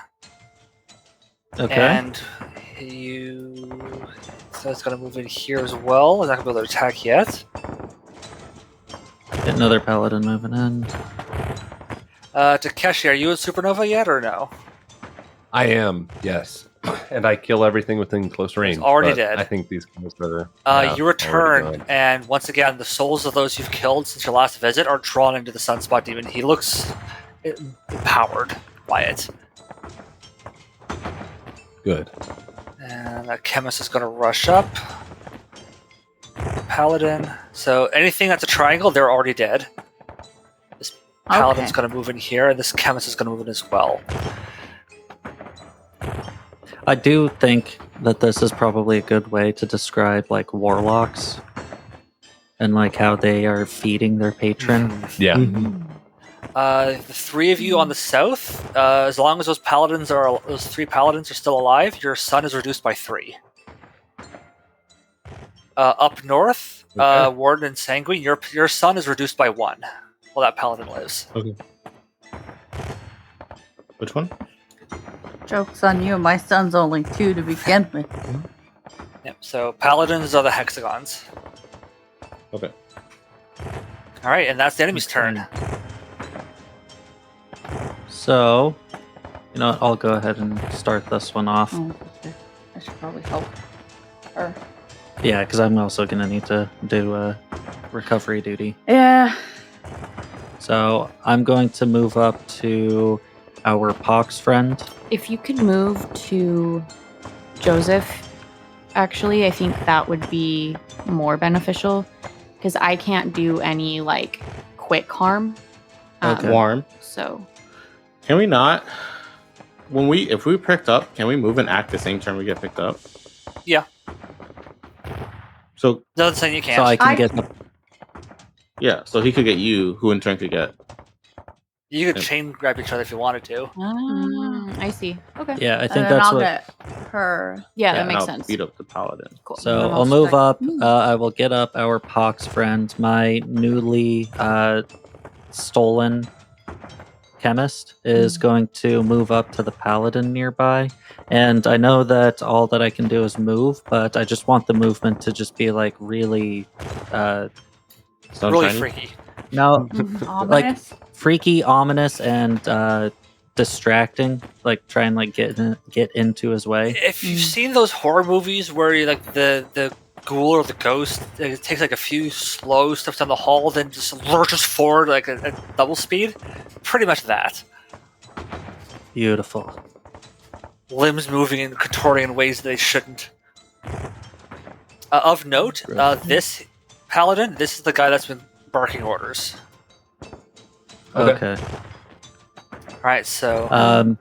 Okay. And so it's going to move in here as well. He's not going to be able to attack yet. Get another paladin moving in. Takeshi, are you in Supernova yet or no? I am, yes. And I kill everything within close range. already but dead. I think these guys are. You already return, gone. and once again, the souls of those you've killed since your last visit are drawn into the Sunspot Demon. He looks empowered by it. Good. And that chemist is going to rush up. Paladin. So anything that's a triangle, they're already dead. This paladin's Okay. going to move in here, and this chemist is going to move in as well. I do think that this is probably a good way to describe like warlocks and like how they are feeding their patron. Yeah. The 3 of you on the south, as long as those 3 paladins are still alive, your sun is reduced by 3. Up north, Okay. Warden and Sanguine, your sun is reduced by 1 while that paladin lives. Which one? Joke's on you. My son's only 2 to begin with. Yep. So paladins are the hexagons. Okay. All right, and that's the enemy's turn. So, you know what, I'll go ahead and start this one off. Oh, okay. I should probably help her. Yeah, because I'm also going to need to do recovery duty. Yeah. So I'm going to move up to our Pox friend. If you could move to Joseph, actually, I think that would be more beneficial because I can't do any like quick harm. Okay. Warm. So Can we not? If we picked up, can we move and act the same turn we get picked up? Yeah. So Doesn't say you can't. So I can I- get the yeah, so he could get you, who in turn could get. You could chain grab each other if you wanted to. I see. Okay. yeah. I think and then that's I'll what. get her. Yeah, and that makes I'll sense. Beat up the paladin. Cool. So And then I'll move strike. up. I will get up our Pox friend, my newly stolen chemist is going to move up to the paladin nearby. And I know that all that I can do is move, but I just want the movement to just be like really Sunshiny. Really freaky. no Ominous. freaky, ominous, and distracting. Like try and like get into his way. If you've seen those horror movies where you like the ghoul or the ghost, it takes like a few slow steps down the hall, then just lurches forward like at double speed, pretty much that. Beautiful. Limbs moving and contorting in ways they shouldn't. Of note, this paladin, this is the guy that's been barking orders. Okay. Alright, so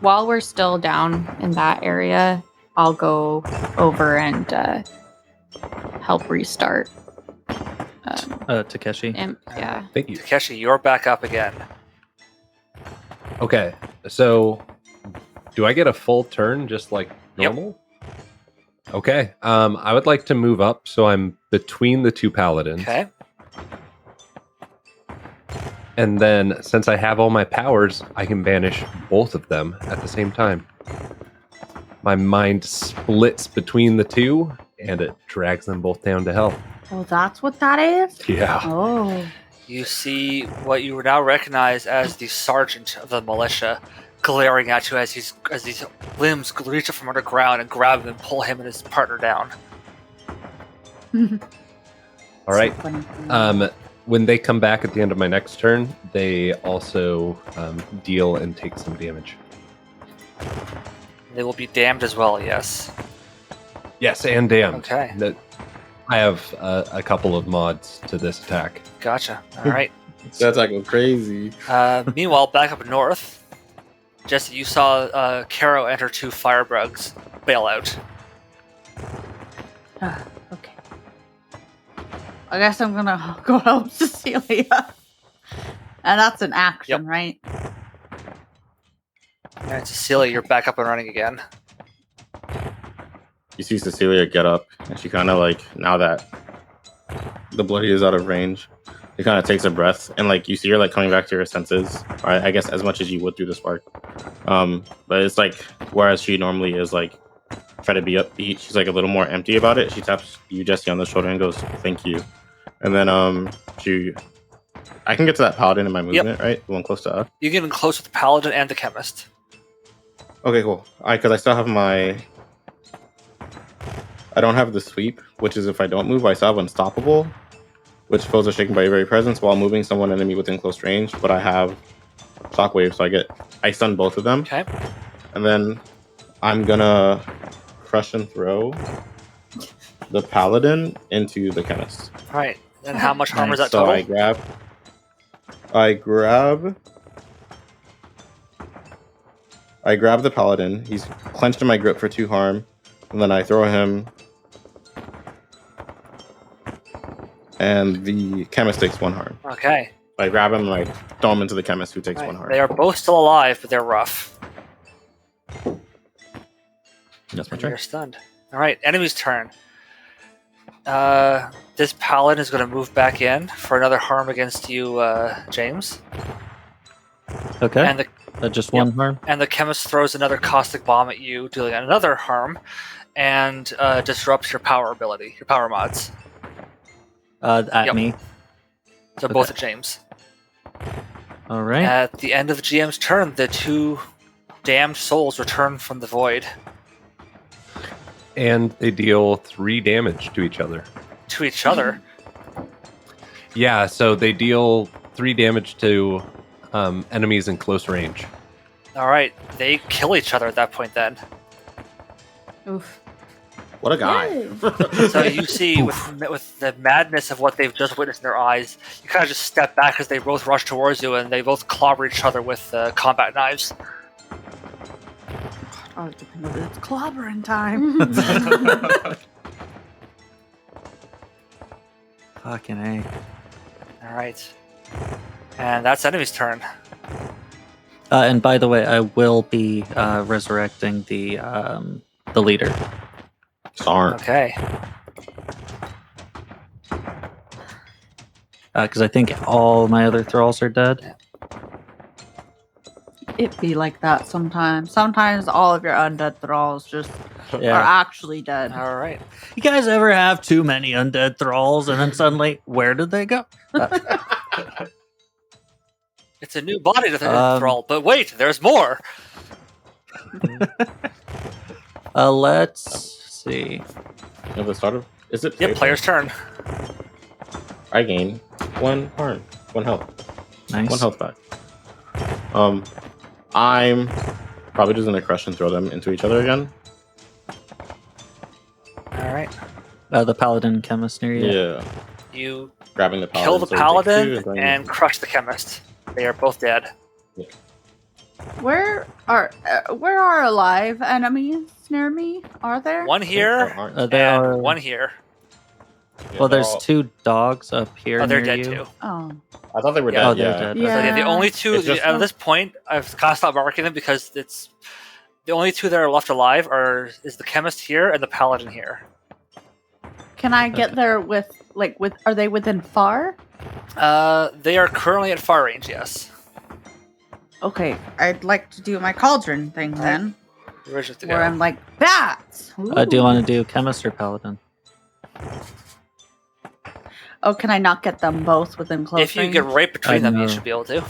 While we're still down in that area, I'll go over and help restart. Takeshi. Yeah. Thank you. Takeshi, you're back up again. Okay, so do I get a full turn just like Yep. normal? Okay, I would like to move up so I'm between the two paladins. Okay. And then since I have all my powers, I can banish both of them at the same time. My mind splits between the two and it drags them both down to hell. Oh, that's what that is? Yeah. Oh. You see what you now recognize as the sergeant of the militia glaring at you as these limbs reach up from underground and grab him and pull him and his partner down. All right. So funny. When they come back at the end of my next turn, they also deal and take some damage. They will be damned as well, yes. Yes, and damned. Okay. I have a couple of mods to this attack. Gotcha. All right. That's like crazy. Meanwhile, back up north, Jesse, you saw Caro enter 2 firebugs bail out. Okay. I guess I'm gonna go help Cecilia. And that's an action, right? And Cecilia, you're back up and running again. You see Cecilia get up, and she kind of like, now that the bloody is out of range, she kind of takes a breath, and like you see her like coming back to her senses. Or I guess as much as you would through the spark. But it's like, whereas she normally is like try to be upbeat, she's like a little more empty about it. She taps you, Jesse, on the shoulder and goes, "Thank you." And then I can get to that paladin in my movement, right? The one close to us. You're getting close with the paladin and the chemist. Okay, cool. Because I still have I don't have the sweep, which is if I don't move, I still have unstoppable, which foes are shaken by your very presence while moving someone enemy within close range. But I have shockwave, so I stun both of them. Okay. And then I'm gonna crush and throw the paladin into the chemist. All right. And how much harm is that So total? I grab the paladin. He's clenched in my grip for 2 harm, and then I throw him. And the chemist takes 1 harm. Okay. I grab him and I throw him into the chemist, who takes All 1 right. harm. They are both still alive, but they're rough. That's my And turn. you're stunned. All right. Enemy's turn. This paladin is going to move back in for another harm against you, James. Okay. And the Just one harm. and the chemist throws another caustic bomb at you, dealing another harm, and disrupts your power ability, your power mods. At Yep. me. So both at James. All right. At the end of the GM's turn, the 2 damned souls return from the void And they deal 3 damage to each other. to each other. Yeah, so they deal 3 damage to enemies in close range. All right, they kill each other at that point. Then, Oof. What a guy. Yay. so you see with the madness of what they've just witnessed in their eyes, you kind of just step back as they both rush towards you, and they both clobber each other with combat knives. Oh, it's clobbering time. Fucking A. All right, and that's enemy's turn. And by the way, I will be resurrecting the leader. Darn. Okay. Because I think all my other thralls are dead. It be like that sometimes. Sometimes all of your undead thralls just are Yeah. actually dead. All right. You guys ever have too many undead thralls and then suddenly, where did they go? It's a new body to the Um, thrall, but wait, there's more. Let's see. At the start of is it? Yep, player's turn. I gain 1 harm, 1 health, Nice. 1 health back. I'm probably just gonna crush and throw them into each other again. All right. The paladin chemist near you. Yeah. You Grabbing the paladin. kill the so we take 2 paladin throwing and crush the chemist. They are both dead. Where are alive enemies near me? Are there? One here aren't. There and are one here. Yeah, Well, there's they're all- 2 dogs up here Oh, they're near dead you. too. Oh. I thought they were Yeah. dead. Oh, they're yeah. dead. Yeah. So the only two It's just- at this point, I've kind of stopped marking them because it's the only 2 that are left alive is the chemist here and the paladin here. Can I get there with are they within far? They are currently at far range. Yes. Okay, I'd like to do my cauldron thing Alright. then, You're ready to where go. I'm like, bats! Do you Ooh. want to do chemist or paladin? Oh, can I not get them both within close If you range? get right between them, you know. should be able to.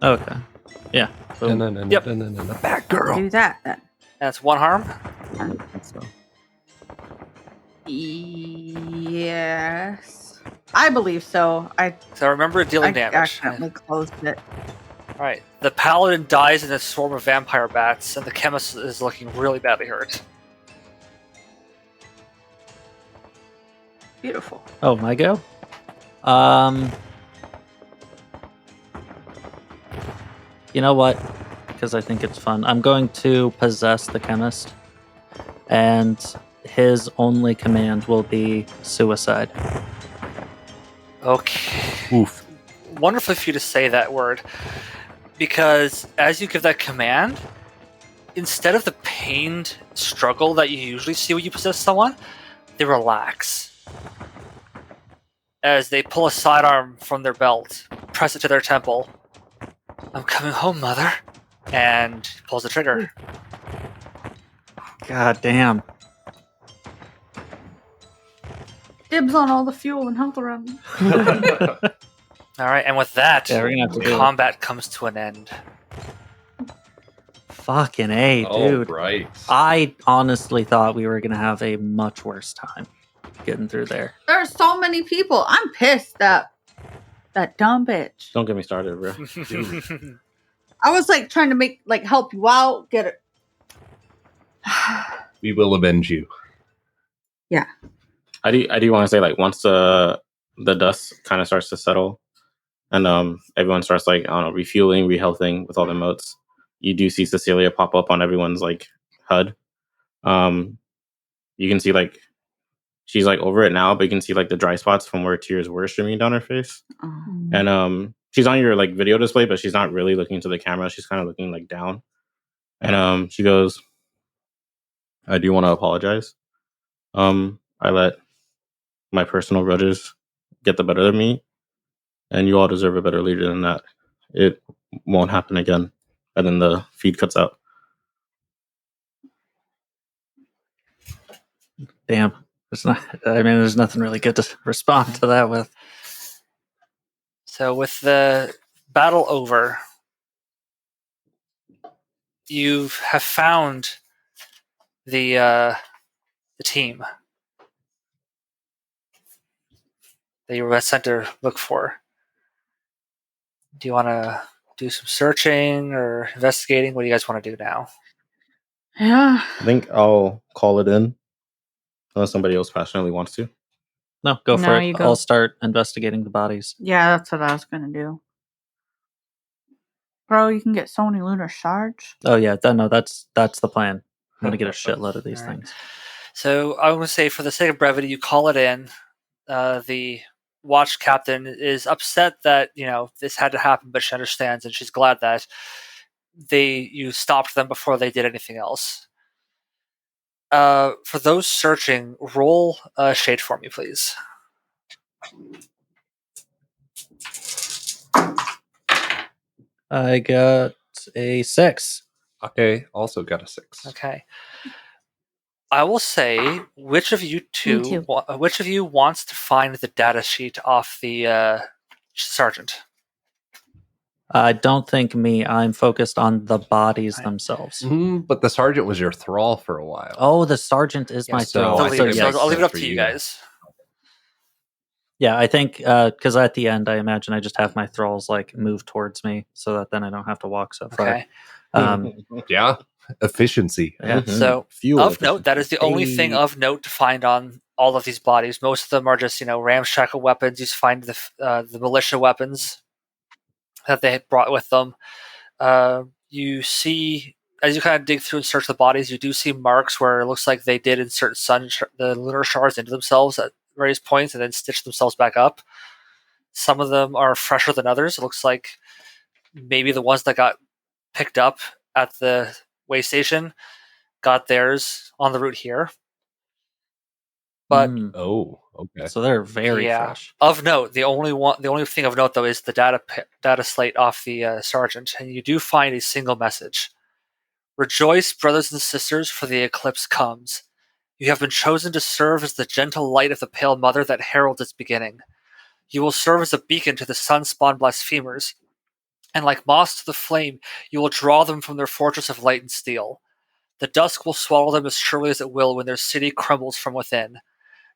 Okay. Yeah. Boom. Yep. Batgirl. Do that then. That's 1 harm. So, Yes. I believe so. So remember dealing I damage. accidentally closed it. Alright. The paladin dies in a swarm of vampire bats, and the chemist is looking really badly hurt. Beautiful. oh, my go? You know what? Because I think it's fun. I'm going to possess the chemist, and his only command will be suicide. Okay. Oof. Wonderful for you to say that word, because as you give that command, instead of the pained struggle that you usually see when you possess someone, they relax. As they pull a sidearm from their belt, press it to their temple. I'm coming home, mother. And pulls the trigger. God damn. Dibs on all the fuel and health around me. Alright, and with that, Yeah, we're gonna have to do it. combat comes to an end. Fucking A, dude. Right. I honestly thought we were going to have a much worse time getting through there. There are so many people. I'm pissed that dumb bitch. Don't get me started, bro. I was like trying to help you out, get it. We will avenge you. I do want to say, like, once the dust kind of starts to settle, and everyone starts, like, I don't know, refueling, rehealthing with all the motes, you do see Cecilia pop up on everyone's, like, HUD. You can see, like, she's, like, over it now, but you can see, like, the dry spots from where tears were streaming down her face. And she's on your, like, video display, but she's not really looking to the camera. She's kind of looking, like, down. And she goes, I do want to apologize. I let my personal grudges get the better of me, and you all deserve a better leader than that. It won't happen again. And then the feed cuts out. Damn. There's nothing really good to respond to that with. So with the battle over, you have found the team that you were sent to look for. Do you want to do some searching or investigating? What do you guys want to do now? Yeah. I think I'll call it in, unless somebody else passionately wants to. No, go for No, it. you go. I'll start investigating the bodies. Yeah, that's what I was gonna do. Bro, you can get so many lunar shards. Oh, yeah. No, that's the plan. I'm going to get a shitload of these Alright. things. So I would say, for the sake of brevity, you call it in. The watch captain is upset that this had to happen, but she understands, and she's glad that you stopped them before they did anything else. For those searching, roll shade for me, please. I got a 6. Okay, also got a 6. Okay. I will say, which of you too. which of you wants to find the data sheet off the sergeant? I don't think me. I'm focused on the bodies Right. themselves. But the sergeant was your thrall for a while. Oh, the sergeant is Yeah, my so thrall. I The think leader, it so makes I'll leave it sense up for to you you. guys. Yeah, I think because at the end, I imagine I just have my thralls like move towards me, so that then I don't have to walk so far. Okay. Yeah, efficiency. Yeah. So, Fuel of note, that is the only thing Hey. of note to find on all of these bodies. Most of them are just, ramshackle weapons. You find the militia weapons that they had brought with them. You see as you kind of dig through and search the bodies, you do see marks where it looks like they did insert the lunar shards into themselves at various points and then stitch themselves back up. Some of them are fresher than others. It looks like maybe the ones that got picked up at the way station got theirs on the route here. But Oh, okay. So they're very fresh. Of note, the only thing of note though is the data slate off the sergeant, and you do find a single message. Rejoice, brothers and sisters, for the eclipse comes. You have been chosen to serve as the gentle light of the Pale Mother that heralds its beginning. You will serve as a beacon to the sun-spawned blasphemers, and like moths to the flame, you will draw them from their fortress of light and steel. The dusk will swallow them as surely as it will when their city crumbles from within.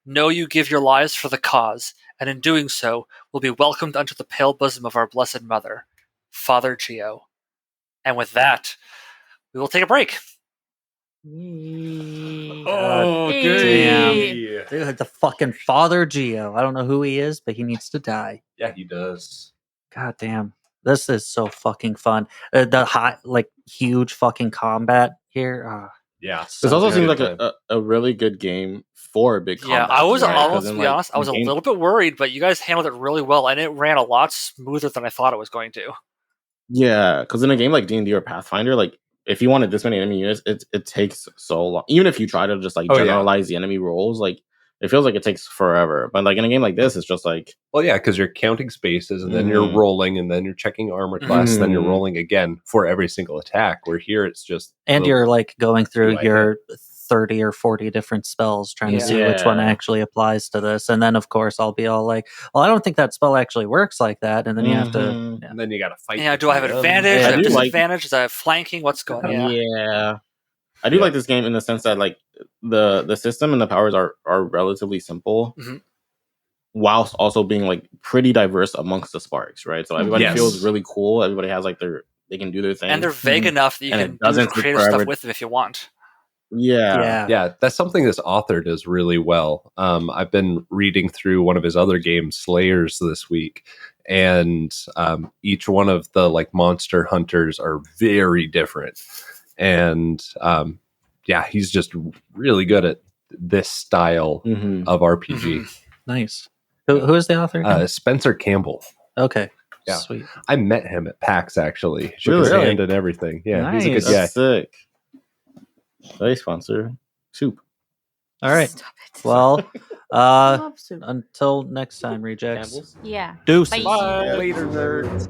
Know you give your lives for the cause, and in doing so, will be welcomed unto the pale bosom of our Blessed Mother, Father Geo. And with that, we will take a break. Oh, Hey. Dude, the fucking Father Geo. I don't know who he is, but he needs to die. Yeah, he does. God damn. This is so fucking fun. The hot, like, huge fucking combat here. Yeah. This also Sounds seems like like a really good game for big Yeah, combat. I was right? 'Cause almost, then, to be like, honest, I was a game- little bit worried, but you guys handled it really well, and it ran a lot smoother than I thought it was going to. Yeah, because in a game like D&D or Pathfinder, like if you wanted this many enemy units, it takes so long. Even if you try to just like Oh, yeah. generalize the enemy rolls, like it feels like it takes forever. But like in a game like this, it's just like Well, yeah, because you're counting spaces, and then you're rolling, and then you're checking armor class, then you're rolling again for every single attack. Where here, it's just And you're, like, going through Do I your 30 or 40 different spells trying to see which one Yeah. actually applies to this. And then, of course, I'll be all like, well, I don't think that spell actually works like that. And then you have to... Mhm. Yeah. and then you got to fight. Yeah, do I have between them. advantage? Yeah, do I I have do like- disadvantage? Do I have flanking? What's going on? Yeah. I do Yeah. like this game in the sense that like the system and the powers are relatively simple, Mhm. whilst also being like pretty diverse amongst the sparks, right? So everybody Yes. feels really cool. Everybody has like they can do their thing, And they're vague enough that you And it can do doesn't take creative stuff forever. with them if you want. yeah. Yeah, that's something this author does really well. I've been reading through one of his other games, Slayers, this week, and each one of the like monster hunters are very different. And yeah, he's just really good at this style Mhm. of RPG. Nice. Who is the author again? Spencer Campbell. Okay. Yeah. Sweet. I met him at PAX actually. Shook his Really? hand and everything. Yeah, he's a good Nice. guy. That's sick. Hey, sponsor. Soup. All right. Stop it. Well, I love soup. until next time, rejects. Campbell's? Yeah. Deuces. Bye. Later, nerds.